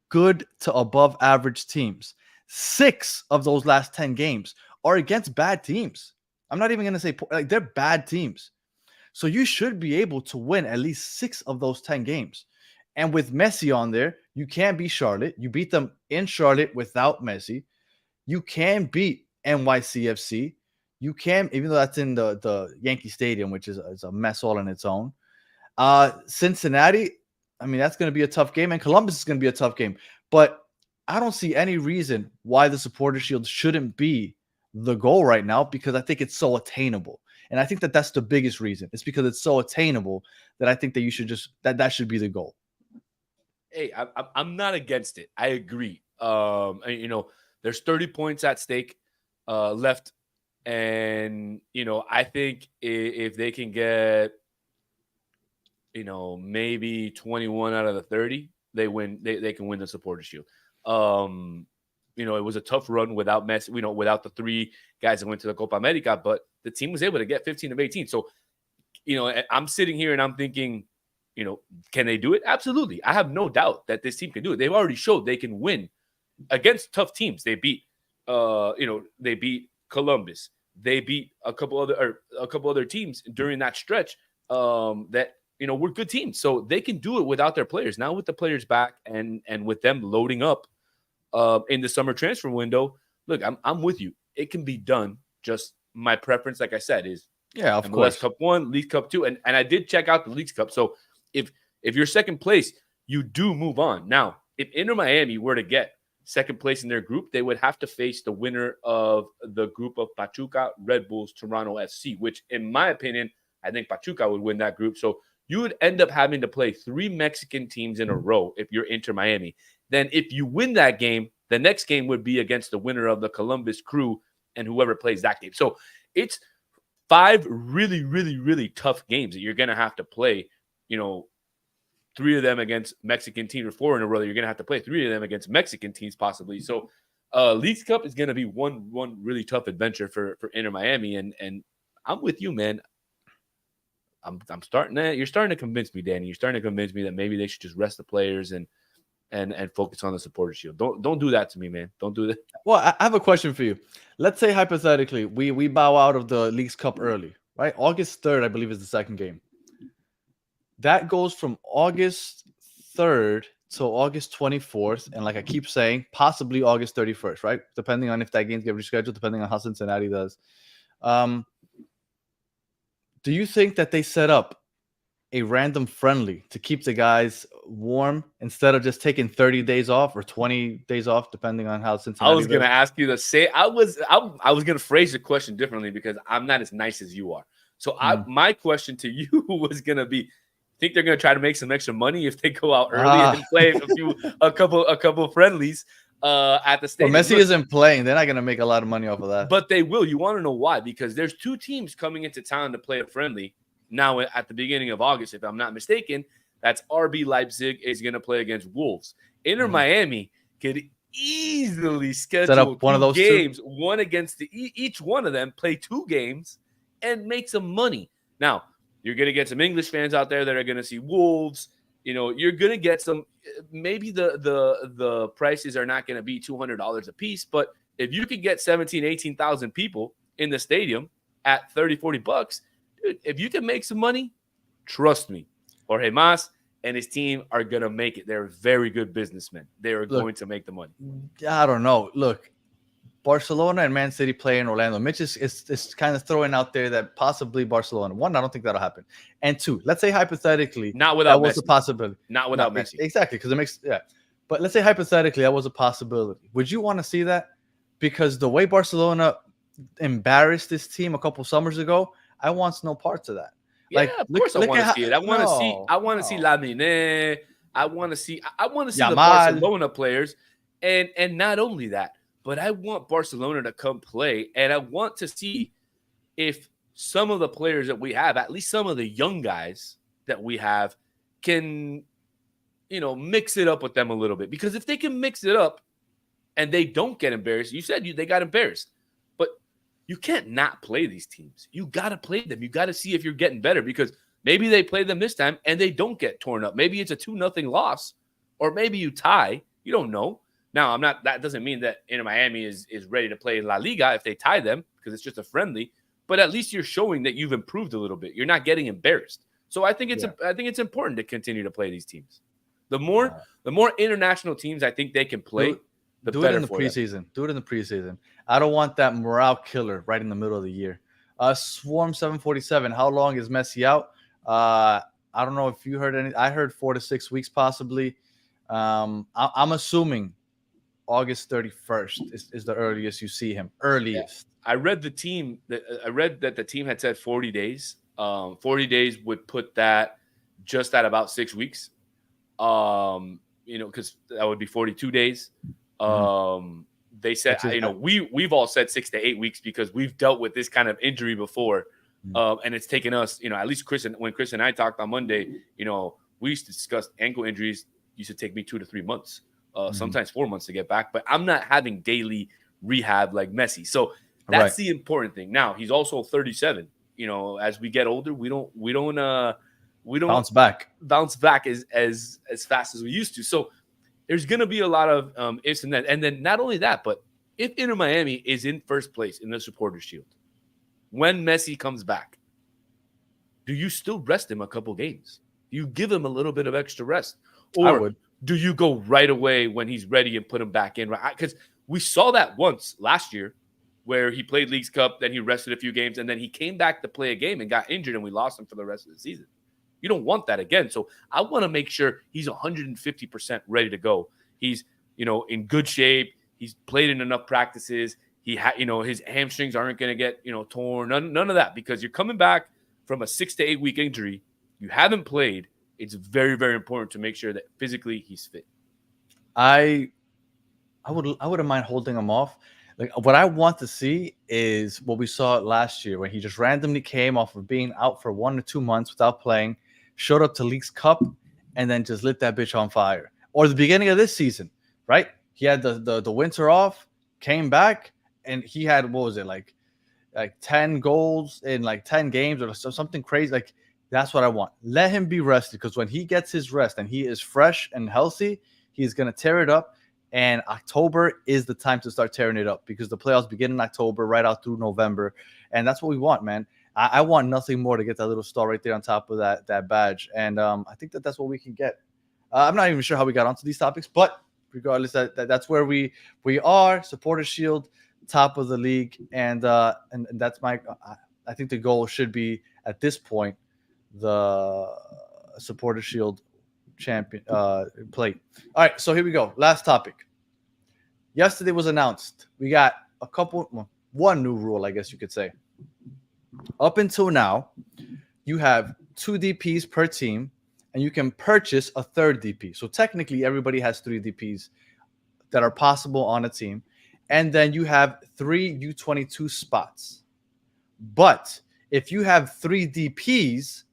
C: good to above average teams. 6 of those last 10 games are against bad teams. I'm not even going to say like they're bad teams. So you should be able to win at least 6 of those 10 games. And with Messi on there, you can beat Charlotte. You beat them in Charlotte without Messi. You can beat NYCFC. You can, even though that's in the Yankee Stadium, which is a mess all on its own. Cincinnati, I mean, that's going to be a tough game. And Columbus is going to be a tough game. But I don't see any reason why the Supporter Shield shouldn't be the goal right now, because I think it's so attainable. And I think that that's the biggest reason. It's because it's so attainable that I think that you should that should be the goal.
F: Hey, I'm not against it. I agree. There's 30 points at stake left. And, I think if they can get, maybe 21 out of the 30, they win. They can win the Supporter Shield. It was a tough run without Messi, without the 3 guys that went to the Copa America, but the team was able to get 15 of 18. So, I'm sitting here and I'm thinking, can they do it? Absolutely. I have no doubt that this team can do it. They've already showed they can win against tough teams. They beat, they beat Columbus. They beat a couple other teams during that stretch that were good teams. So they can do it without their players. Now with the players back and with them loading up in the summer transfer window, look, I'm with you. It can be done. Just my preference, like I said, is
C: of
F: MLS
C: course.
F: Cup 1, League Cup 2, and I did check out the League Cup. So if you're second place, you do move on. Now, if Inter Miami were to get second place in their group, they would have to face the winner of the group of Pachuca, Red Bulls, Toronto FC, which, in my opinion, I think Pachuca would win that group. So you would end up having to play 3 Mexican teams in a row if you're Inter Miami. Then if you win that game, the next game would be against the winner of the Columbus Crew and whoever plays that game. So it's 5 really, really, really tough games that you're going to have to play, 3 of them against Mexican teams, or 4 in a row that you're going to have to play 3 of them against Mexican teams possibly. So Leagues Cup is going to be one really tough adventure for Inter Miami. And I'm with you, man. I'm starting to, you're starting to convince me, Danny. You're starting to convince me that maybe they should just rest the players and focus on the Supporter Shield. Don't do that to me, man. Don't do that.
C: Well, I have a question for you. Let's say hypothetically we bow out of the Leagues Cup early, right? August 3rd, I believe, is the second game. That goes from August 3rd to August 24th, and like I keep saying, possibly August 31st, right? Depending on if that game's get rescheduled, depending on how Cincinnati does. Do you think that they set up a random friendly to keep the guys warm instead of just taking 30 days off or 20 days off, depending on how Cincinnati
F: I was going to ask you to say, I was going to phrase the question differently because I'm not as nice as you are. So my question to you was going to be, think they're going to try to make some extra money if they go out early and play a couple friendlies at the stadium?
C: Well, Messi isn't playing. They're not going to make a lot of money off of that.
F: But they will. You want to know why? Because there's 2 teams coming into town to play a friendly now at the beginning of August, if I'm not mistaken. That's RB Leipzig is going to play against Wolves. Inter Miami could easily schedule
C: one of those
F: games, one against each one of them, play 2 games, and make some money. Now, you're going to get some English fans out there that are going to see Wolves. You're going to get some. Maybe the prices are not going to be $200 a piece, but if you could get 17,000, 18,000 people in the stadium at 30, 40 bucks, dude, if you can make some money, trust me, Jorge Mas and his team are going to make it. They're very good businessmen. They are going to make the money.
C: I don't know. Look, Barcelona and Man City play in Orlando. Mitch is kind of throwing out there that possibly Barcelona. One, I don't think that'll happen. And two, let's say hypothetically,
F: not without
C: that was
F: Messi.
C: a possibility.
F: Not without Messi.
C: Exactly, because it makes But let's say hypothetically that was a possibility. Would you want to see that? Because the way Barcelona embarrassed this team a couple summers ago, I want no parts of that.
F: Yeah, of course I want to see it. I want to see Lamine. I want to see the Barcelona players, and not only that, but I want Barcelona to come play, and I want to see if some of the players that we have, at least some of the young guys that we have, can, mix it up with them a little bit. Because if they can mix it up and they don't get embarrassed, you said they got embarrassed, but you can't not play these teams. You got to play them. You got to see if you're getting better, because maybe they play them this time and they don't get torn up. Maybe it's a 2-0 loss, or maybe you tie. You don't know. Now, that doesn't mean that Inter Miami is ready to play La Liga if they tie them, because it's just a friendly. But at least you're showing that you've improved a little bit. You're not getting embarrassed. So I think it's important to continue to play these teams. The more international teams I think they can play, the better. Do it in the
C: preseason. Do it in the preseason. I don't want that morale killer right in the middle of the year. Swarm 747. How long is Messi out? I don't know if you heard any. I heard 4 to 6 weeks possibly. I'm assuming August 31st is the earliest you see him. Earliest.
F: Yeah. I read that the team had said 40 days. 40 days would put that just at about 6 weeks. Because that would be 42 days. They said, we've all said 6 to 8 weeks because we've dealt with this kind of injury before. And it's taken us, at least when Chris and I talked on Monday, we used to discuss ankle injuries. Used to take me 2 to 3 months, sometimes 4 months to get back. But I'm not having daily rehab like Messi. So that's the important thing. Now he's also 37. As we get older, we don't bounce back as fast as we used to. So there's going to be a lot of ifs and that. And then not only that, but if Inter Miami is in first place in the Supporters' Shield, when Messi comes back, do you still rest him a couple games? Do you give him a little bit of extra rest? Or do you go right away when he's ready and put him back in? Because we saw that once last year where he played Leagues Cup, then he rested a few games, and then he came back to play a game and got injured, and we lost him for the rest of the season. You don't want that again. So I want to make sure he's 150% ready to go. He's, in good shape. He's played in enough practices. His hamstrings aren't going to get, torn. None of that, because you're coming back from a 6 to 8 week injury. You haven't played. It's very, very important to make sure that physically he's fit. I wouldn't mind holding him off. Like, what I want to see is what we saw last year when he just randomly came off of being out for 1 to 2 months without playing, showed up to Leagues Cup, and then just lit that bitch on fire. Or the beginning of this season, right? He had the winter off, came back, and he had, what was it, like 10 goals in like 10 games or something crazy. Like, that's what I want. Let him be rested, because when he gets his rest and he is fresh and healthy, he's going to tear it up. And October is the time to start tearing it up, because the playoffs begin in October, right out through November. And that's what we want, man. I want nothing more to get that little star right there on top of that badge. And I think that's what we can get. I'm not even sure how we got onto these topics, but regardless, that's where we are. Supporters Shield, top of the league. And that's I think the goal should be, at this point, the Supporters Shield champion plate. All right, so here we go. Last topic. Yesterday was announced. We got one new rule, I guess you could say. Up until now, you have 2 DPs per team, and you can purchase a third DP. So technically, everybody has 3 DPs that are possible on a team. And then you have 3 U22 spots. But if you have 3 DPs,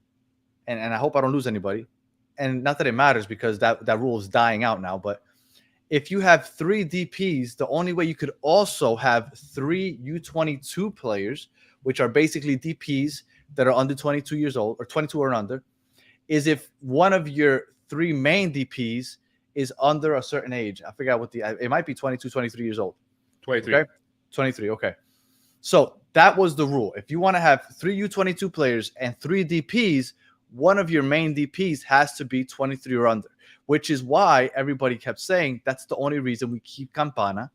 F: and I hope I don't lose anybody, and not that it matters because that rule is dying out now, but if you have 3 DPs, the only way you could also have 3 U22 players, which are basically DPs that are under 22 years old or 22 or under, is if one of your 3 main DPs is under a certain age. I forgot it might be 22, 23 years old. 23.
C: Okay? 23, okay. So that was the rule. If you want to have 3 U22 players and 3 DPs, one of your main DPs has to be 23 or under, which is why everybody kept saying that's the only reason we keep Campana,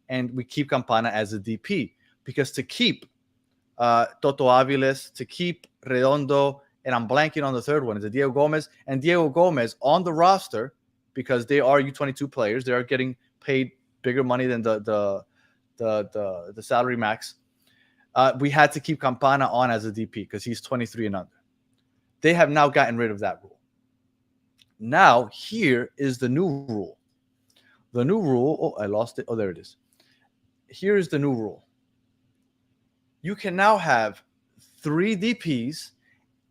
C: and we keep Campana as a DP, because to keep Toto Aviles, to keep Redondo, and I'm blanking on the third one, is it Diego Gomez? And Diego Gomez on the roster, because they are U22 players, they are getting paid bigger money than the salary max. We had to keep Campana on as a DP because he's 23 and under. They have now gotten rid of that rule. Now, here is the new rule. The new rule, I lost it. Oh, there it is. Here is the new rule. You can now have 3 DPs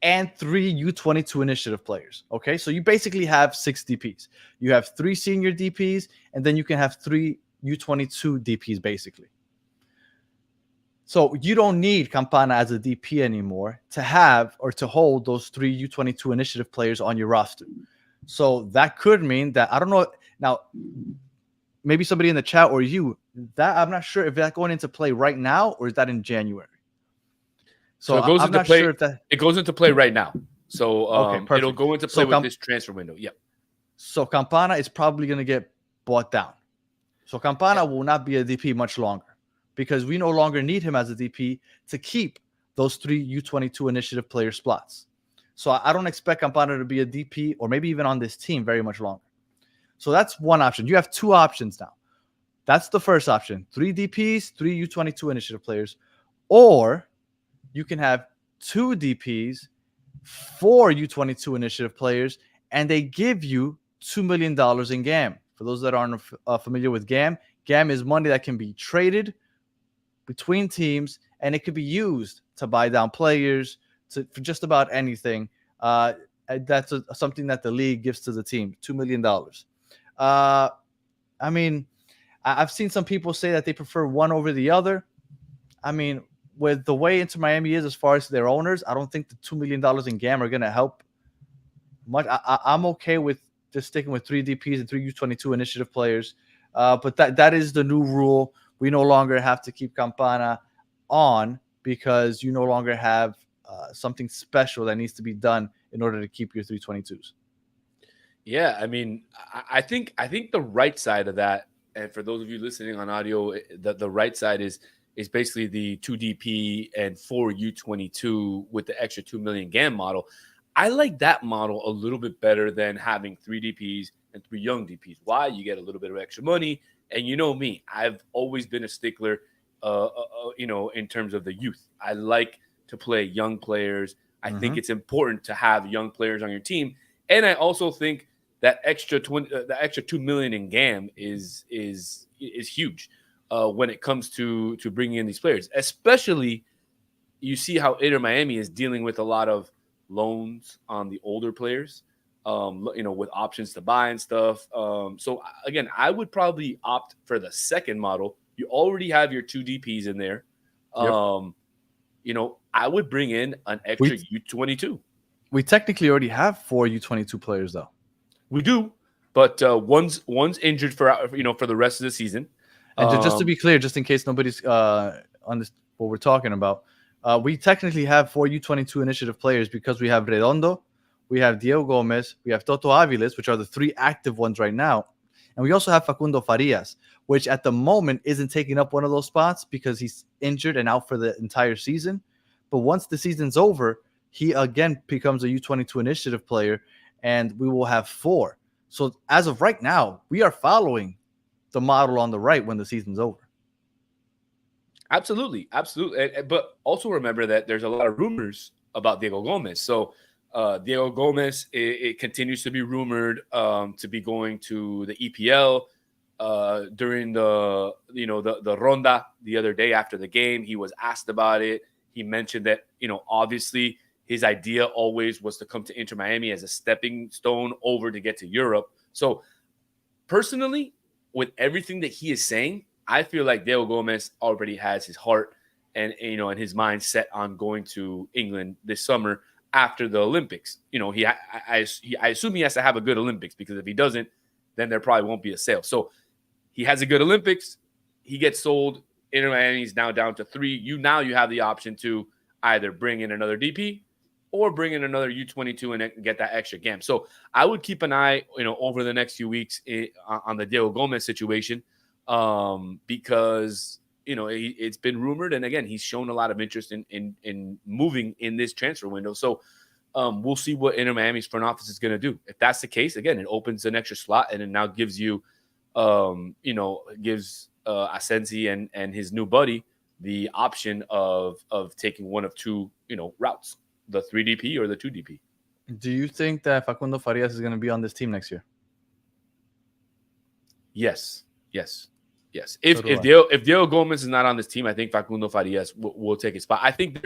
C: and 3 U22 initiative players. Okay, so you basically have 6 DPs. You have 3 senior DPs, and then you can have 3 U22 DPs, basically. So you don't need Campana as a DP anymore to have or to hold those 3 U22 initiative players on your roster. So that could mean that, I don't know, now, maybe somebody in the chat or you, that I'm not sure if that's going into play right now or is that in January.
F: So it goes
C: I'm
F: into
C: not
F: play.
C: Sure if that...
F: It goes into play right now. So
C: okay,
F: it'll go into play with this transfer window. Yep.
C: So Campana is probably going to get bought down. So Campana will not be a DP much longer because we no longer need him as a DP to keep those 3 U22 initiative player spots. So I don't expect Campana to be a DP or maybe even on this team very much longer. So that's one option. You have 2 options now. That's the first option. 3 DPs, 3 U22 initiative players. Or you can have 2 DPs, 4 U22 initiative players, and they give you $2 million in GAM. For those that aren't familiar with GAM, GAM is money that can be traded between teams, and it could be used to buy down players, for just about anything. That's something that the league gives to the team, $2 million. I mean, I've seen some people say that they prefer one over the other. I mean, with the way Inter Miami is as far as their owners, I don't think the $2 million in GAM are going to help much. I'm okay with just sticking with 3 DPs and 3 U22 initiative players. But that is the new rule. We no longer have to keep Campana on because you no longer have something special that needs to be done in order to keep your 322s.
F: Yeah, I mean, I think the right side of that, and for those of you listening on audio, the right side is basically the 2 DP and 4 U22 with the extra 2 million GAM model. I like that model a little bit better than having 3 DPs and 3 young DPs. Why? You get a little bit of extra money, and you know me, I've always been a stickler, in terms of the youth. I like to play young players. I think it's important to have young players on your team, and I also think that extra 2 million in GAM is huge when it comes to bringing in these players. Especially, you see how Inter Miami is dealing with a lot of loans on the older players, with options to buy and stuff. So again, I would probably opt for the second model. You already have your 2 DPs in there. Yep. I would bring in an extra U22.
C: We technically already have 4 U22 players, though.
F: We do, but one's injured for the rest of the season.
C: And just to be clear, just in case nobody's on this, what we're talking about, we technically have 4 U22 initiative players because we have Redondo, we have Diego Gomez, we have Toto Aviles, which are the 3 active ones right now. And we also have Facundo Farias, which at the moment isn't taking up one of those spots because he's injured and out for the entire season. But once the season's over, he again becomes a U22 initiative player, and we will have 4. So as of right now, we are following the model on the right when the season's over.
F: Absolutely. But also remember that there's a lot of rumors about Diego Gomez. So Diego Gomez, it continues to be rumored to be going to the EPL. During the ronda the other day after the game, he was asked about it. He mentioned that, obviously his idea always was to come to Inter Miami as a stepping stone over to get to Europe. So personally, with everything that he is saying, I feel like Diego Gomez already has his heart and his mind set on going to England this summer after the Olympics. I assume he has to have a good Olympics, because if he doesn't, then there probably won't be a sale. So he has a good Olympics. He gets sold Inter Miami is now down to 3. You have the option to either bring in another DP or bring in another U22 and get that extra game. So I would keep an eye, over the next few weeks on the Diego Gomez situation, because it's been rumored, and again, he's shown a lot of interest in moving in this transfer window. So we'll see what Inter Miami's front office is going to do. If that's the case, again, it opens an extra slot, and it now gives you, Asensi and his new buddy the option of taking one of two, routes, the 3DP or the 2DP.
C: Do you think that Facundo Farias is going to be on this team next year?
F: Yes. If Diego Gomez is not on this team, I think Facundo Farias will take his spot. I think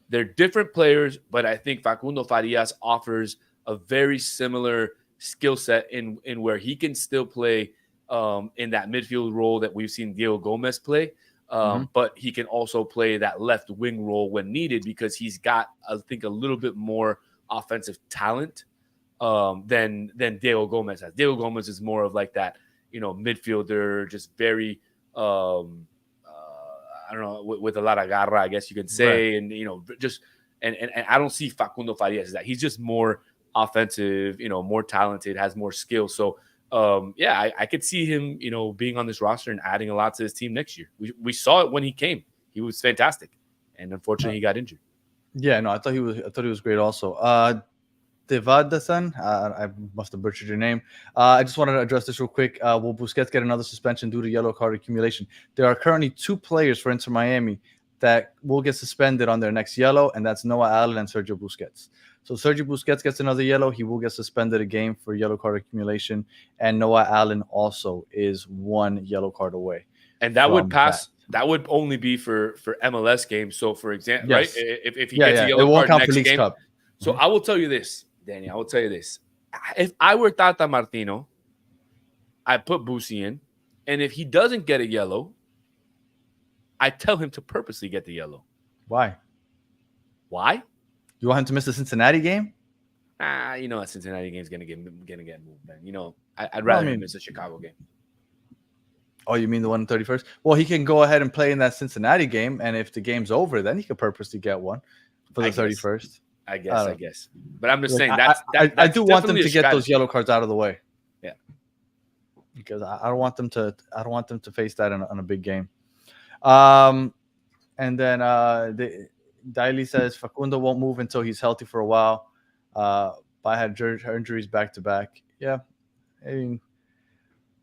F: they're different players, but I think Facundo Farias offers a very similar skill set in where he can still play in that midfield role that we've seen Diego Gomez play. But he can also play that left wing role when needed, because he's got, I think, a little bit more offensive talent than Diego Gomez has. Diego Gomez is more of like that, midfielder, just very, I don't know, with a lot of garra, I guess you could say. Right. And, and I don't see Facundo Farias as that. He's just more offensive, more talented, has more skill. So, I could see him, being on this roster and adding a lot to his team next year. We saw it when he came. He was fantastic. And unfortunately, he got injured.
C: Yeah, no, I thought he was great also. Devadasan, I must have butchered your name. I just wanted to address this real quick. Will Busquets get another suspension due to yellow card accumulation? There are currently 2 players for Inter Miami that will get suspended on their next yellow, and that's Noah Allen and Sergio Busquets. So Sergio Busquets gets another yellow. He will get suspended a game for yellow card accumulation, and Noah Allen also is 1 yellow card away.
F: And that would pass. That would only be for MLS games. So, for example,
C: yes.
F: right? If he gets a yellow card next game. Cup. So I will tell you this, Danny. I will tell you this. If I were Tata Martino, I put Busi in, and if he doesn't get a yellow, I tell him to purposely get the yellow.
C: Why? You want him to miss the Cincinnati game?
F: That Cincinnati game is gonna get moved, man. I'd rather him miss a Chicago game.
C: Oh, you mean the one on 31st? Well, he can go ahead and play in that Cincinnati game, and if the game's over, then he could purposely get one for the 31st.
F: I guess. But I'm just saying
C: I do want them to get those yellow cards out of the way.
F: Yeah,
C: because I don't want them to face that on a big game. And then Daily says Facundo won't move until he's healthy for a while. I had injuries back to back. Yeah, I mean,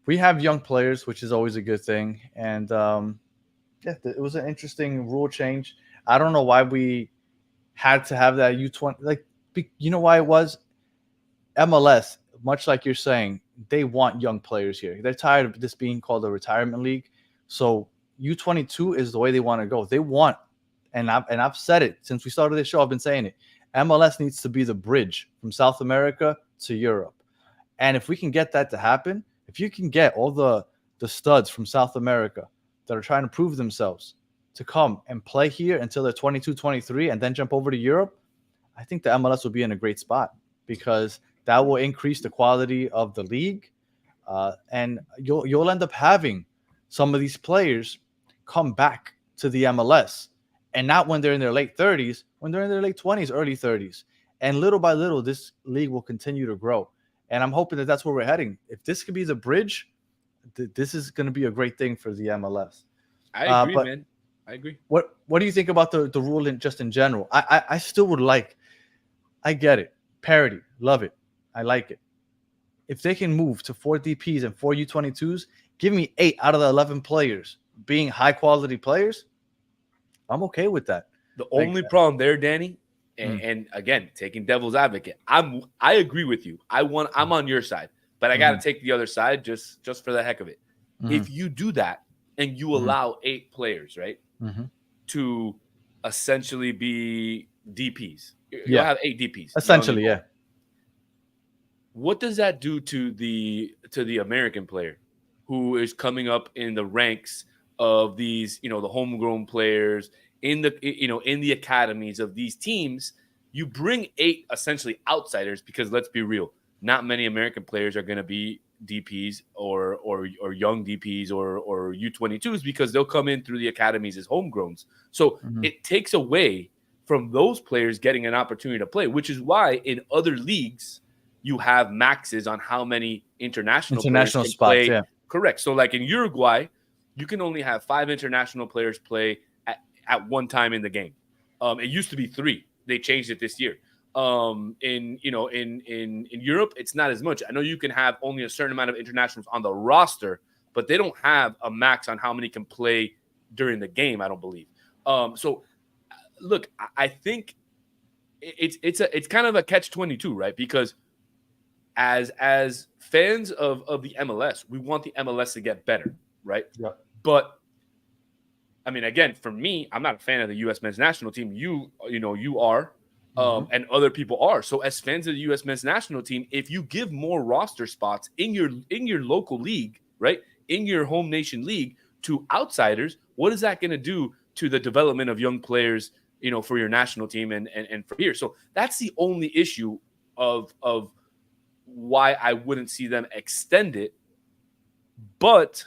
C: we have young players, which is always a good thing. And it was an interesting rule change. I don't know why we had to have that U20. Like, you know why it was? MLS, much like you're saying, they want young players here. They're tired of this being called a retirement league. So U22 is the way they want to go. They want, and I've said it since we started this show. I've been saying it. MLS needs to be the bridge from South America to Europe. And if we can get that to happen, if you can get all the studs from South America that are trying to prove themselves to come and play here until they're 22, 23, and then jump over to Europe, I think the MLS will be in a great spot, because that will increase the quality of the league. And you'll end up having some of these players come back to the MLS, and not when they're in their late 30s, when they're in their late 20s, early 30s. And little by little, this league will continue to grow. And I'm hoping that that's where we're heading. If this could be the bridge, this is going to be a great thing for the MLS.
F: I agree, man. I agree.
C: What do you think about the rule in general? I still would like, I get it. Parity. Love it. I like it. If they can move to 4 DPs and 4 U22s, give me 8 out of the 11 players being high quality players, I'm okay with that.
F: The only problem there, Danny, and again, taking devil's advocate, I agree with you. I'm on your side, but I got to take the other side just for the heck of it. If you do that and you allow 8 players, right, to essentially be DPs, you'll have 8 DPs.
C: Essentially, yeah.
F: What does that do to the American player who is coming up in the ranks of these, the homegrown players in the academies of these teams? You bring 8 essentially outsiders, because let's be real, not many American players are going to be DPs or young DPs or U22s because they'll come in through the academies as homegrowns. So it takes away from those players getting an opportunity to play, which is why in other leagues you have maxes on how many international players can
B: spots.
F: Play.
B: Yeah,
F: correct. So like in Uruguay, you can only have 5 international players play at one time in the game. It used to be 3. They changed it this year. In Europe, it's not as much. I know you can have only a certain amount of internationals on the roster, but they don't have a max on how many can play during the game, I don't believe. So look, I think it's kind of a catch-22, right? Because as fans of the MLS, we want the MLS to get better, right?
E: Yeah.
F: But I mean, again, for me, I'm not a fan of the U.S. men's national team. You are, and other people are. So as fans of the U.S. men's national team, if you give more roster spots in your local league, right, in your home nation league to outsiders, what is that going to do to the development of young players, for your national team and for here? So that's the only issue of why I wouldn't see them extend it. But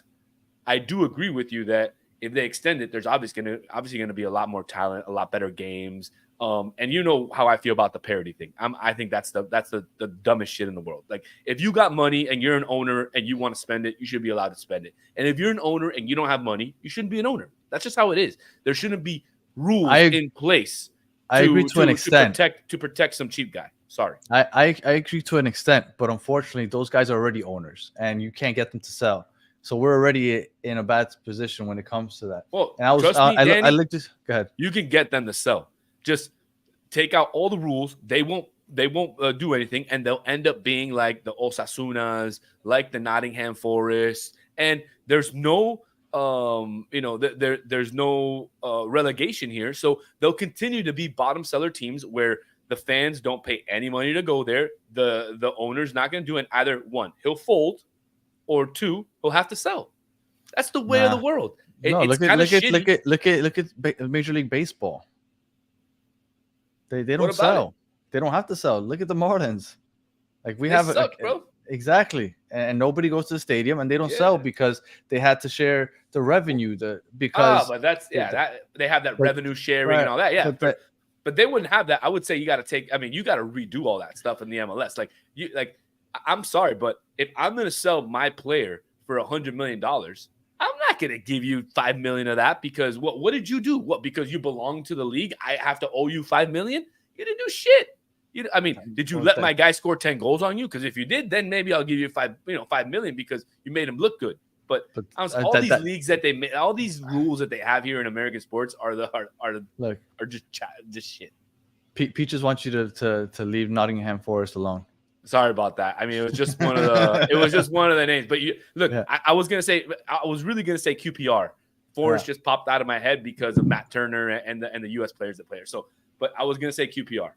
F: I do agree with you that if they extend it, there's obviously going to be a lot more talent, a lot better games. And you know how I feel about the parity thing. I think that's the dumbest shit in the world. Like, if you got money and you're an owner and you want to spend it, you should be allowed to spend it. And if you're an owner and you don't have money, you shouldn't be an owner. That's just how it is. There shouldn't be rules in place.
B: I agree to an extent.
F: To protect some cheap guy. Sorry.
B: I agree to an extent, but unfortunately, those guys are already owners, and you can't get them to sell. So we're already in a bad position when it comes to that.
F: Well,
B: and I was,
F: trust me, Danny,
B: I looked at. Go ahead.
F: You can get them to sell. Just take out all the rules. They won't do anything, and they'll end up being like the Osasunas, like the Nottingham Forest, and there's no there's no relegation here. So they'll continue to be bottom seller teams where the fans don't pay any money to go there. The owner's not going to do it. Either one, he'll fold, or 2, he'll have to sell. That's the way of the world.
B: Look at Major League Baseball. They don't sell. They don't have to sell. Look at the Marlins. Like we have
F: suck, bro.
B: Exactly, and nobody goes to the stadium, and they don't sell because they had to share the revenue.
F: But that's they have that revenue sharing and all that. Yeah, but they wouldn't have that. I would say you got to redo all that stuff in the MLS. I'm sorry, but if I'm going to sell my player for $100 million, I'm not going to give you $5 million of that because what did you do? What, because you belong to the league, I have to owe you $5 million? You didn't do shit. Did you let my guy score 10 goals on you? Because if you did, then maybe I'll give you $5 million because you made him look good. But all these leagues that they made, all these rules that they have here in American sports are just shit.
B: Peaches wants you to leave Nottingham Forest alone.
F: Sorry about that. I mean, it was just one of the names. But you look, yeah. I was really gonna say QPR. Forest just popped out of my head because of Matt Turner and the U.S. players that play there. So, but I was gonna say QPR.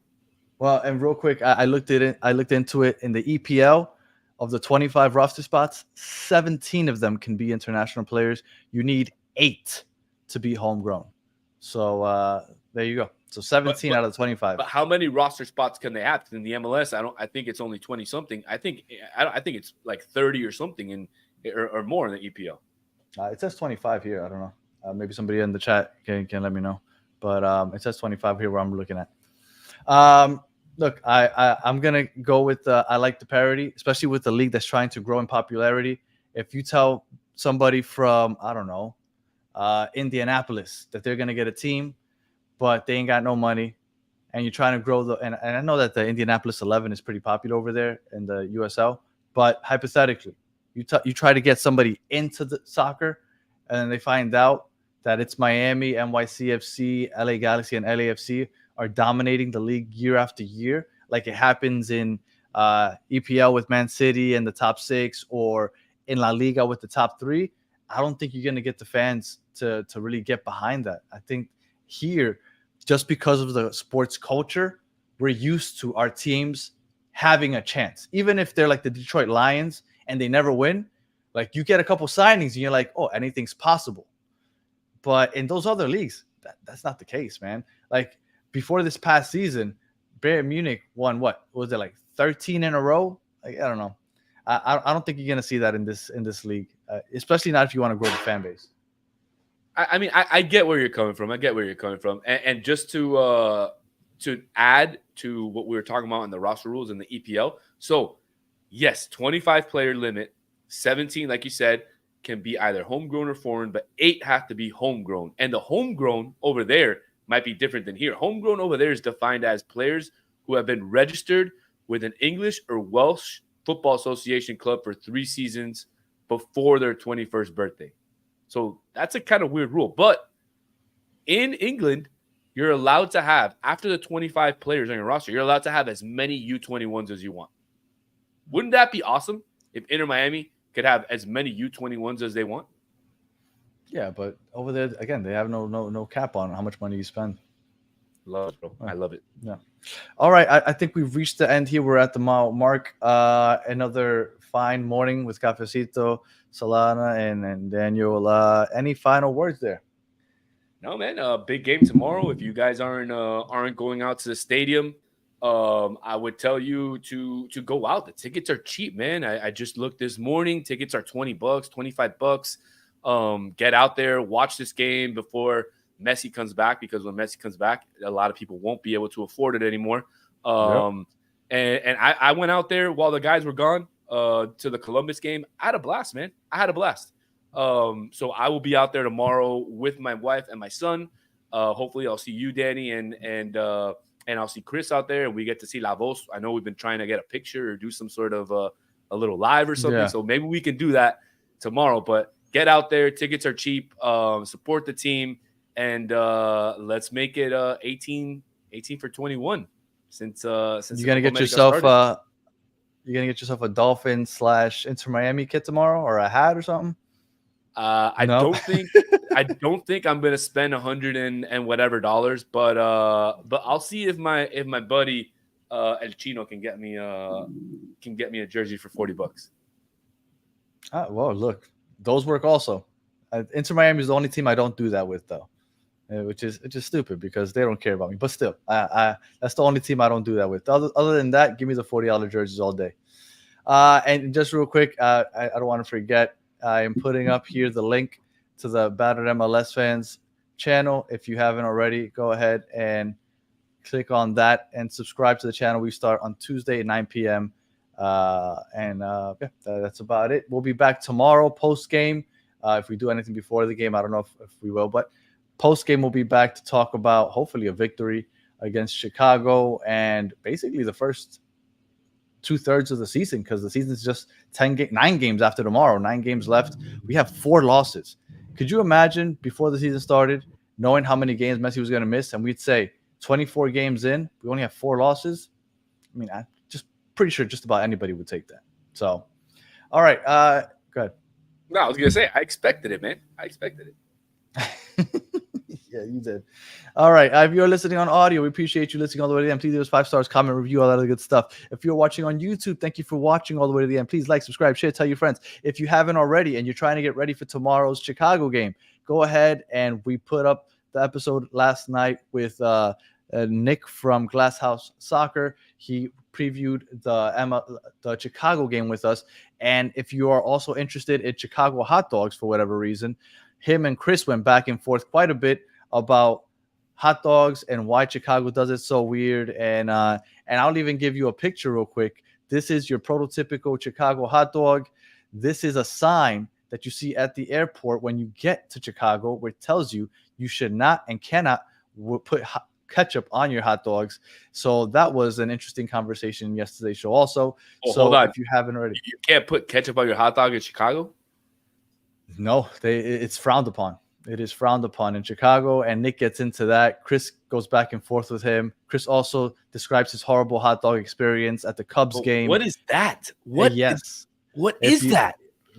B: Well, and real quick, I looked into it in the EPL. Of the 25 roster spots, 17 of them can be international players. You need 8 to be homegrown. So there you go. So 17 out of 25.
F: But how many roster spots can they have? In the MLS, I think it's only 20 something. I think it's like 30 or something or more in the EPL.
B: It says 25 here. I don't know. Maybe somebody in the chat can let me know. But it says 25 here where I'm looking at. Look, I'm gonna go with I like the parity, especially with the league that's trying to grow in popularity. If you tell somebody from Indianapolis that they're gonna get a team, but they ain't got no money, and you're trying to grow and I know that the Indianapolis 11 is pretty popular over there in the USL, but hypothetically, you try to get somebody into the soccer, and then they find out that it's Miami, NYCFC, LA Galaxy, and LAFC are dominating the league year after year, like it happens in EPL with Man City and the top 6, or in La Liga with the top 3. I don't think you're going to get the fans to really get behind that. I think here, just because of the sports culture, we're used to our teams having a chance. Even if they're like the Detroit Lions and they never win, like you get a couple signings and you're like, oh, anything's possible. But in those other leagues, that's not the case, man. Like, before this past season, Bayern Munich won what was it, like 13 in a row? Like, I don't know. I don't think you're gonna see that in this league, especially not if you want to grow the fan base.
F: I mean, I get where you're coming from. And just to add to what we were talking about in the roster rules in the EPL. So, yes, 25 player limit, 17, like you said, can be either homegrown or foreign, but 8 have to be homegrown. And the homegrown over there might be different than here. Homegrown over there is defined as players who have been registered with an English or Welsh Football Association club for 3 seasons before their 21st birthday. So that's a kind of weird rule. But in England, you're allowed to have, after the 25 players on your roster, you're allowed to have as many U21s as you want. Wouldn't that be awesome if Inter Miami could have as many U21s as they want?
B: Yeah, but over there, again, they have no cap on how much money you spend.
F: Love it, bro. I love it.
B: Yeah. All right. I think we've reached the end here. We're at the mile mark. Another fine morning with Cafecito, Solana, and Daniel. Any final words there?
F: No, man. Big game tomorrow. If you guys aren't going out to the stadium, I would tell you to go out. The tickets are cheap, man. I just looked this morning. Tickets are $20, $25. Get out there, watch this game before Messi comes back, because when Messi comes back, a lot of people won't be able to afford it anymore. And I went out there while the guys were gone to the Columbus game. I had a blast, man. I had a blast. So I will be out there tomorrow with my wife and my son. Hopefully I'll see you, Danny, and I'll see Chris out there, and we get to see La Voz. I know we've been trying to get a picture or do some sort of a little live or something. Yeah. So maybe we can do that tomorrow, but get out there. Tickets are cheap. Support the team. And let's make it 18 for 21. Since you're
B: gonna get yourself a Dolphin / Inter Miami kit tomorrow, or a hat or something.
F: I don't think I'm gonna spend $100 and whatever dollars, but I'll see if my buddy El Chino can get me a jersey for $40.
B: Well, look, those work also. Inter Miami is the only team I don't do that with, though. Which is stupid because they don't care about me. But still, that's the only team I don't do that with. Other than that, give me the $40 jerseys all day. And just real quick, I don't want to forget, I am putting up here the link to the Battered MLS Fans channel. If you haven't already, go ahead and click on that and subscribe to the channel. We start on Tuesday at 9 p.m. That's about it. We'll be back tomorrow post-game. If we do anything before the game, I don't know if we will, but post-game, we'll be back to talk about hopefully a victory against Chicago and basically the first 2/3 of the season, because the season is just 9 games after tomorrow, 9 games left. We have 4 losses. Could you imagine before the season started, knowing how many games Messi was going to miss, and we'd say 24 games in, we only have 4 losses? I mean, I'm just pretty sure just about anybody would take that. So, all right, go ahead.
F: No, I was going to say, I expected it, man. I expected it.
B: Yeah, you did. All right. If you're listening on audio, we appreciate you listening all the way to the end. Please give us 5 stars, comment, review, all that other good stuff. If you're watching on YouTube, thank you for watching all the way to the end. Please like, subscribe, share, tell your friends. If you haven't already and you're trying to get ready for tomorrow's Chicago game, go ahead, and we put up the episode last night with Nick from Glass House Soccer. He previewed the Chicago game with us. And if you are also interested in Chicago hot dogs for whatever reason, him and Chris went back and forth quite a bit about hot dogs and why Chicago does it so weird. And I'll even give you a picture real quick. This is your prototypical Chicago hot dog. This is a sign that you see at the airport when you get to Chicago, where it tells you you should not and cannot put ketchup on your hot dogs. So that was an interesting conversation in yesterday's show also.
F: Hold on.
B: If you haven't already.
F: You can't put ketchup on your hot dog in Chicago?
B: No, it's frowned upon. It is frowned upon in Chicago, and Nick gets into that. Chris goes back and forth with him. Chris also describes his horrible hot dog experience at the Cubs game.
F: What is that? What is that?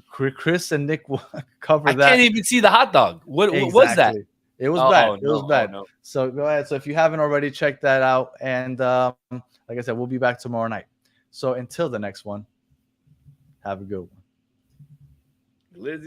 B: Chris and Nick will cover that.
F: I can't even see the hot dog. What was that?
B: It was bad. It was bad. No. So go ahead. So if you haven't already, check that out. And like I said, we'll be back tomorrow night. So until the next one, have a good one.
F: Lizzie.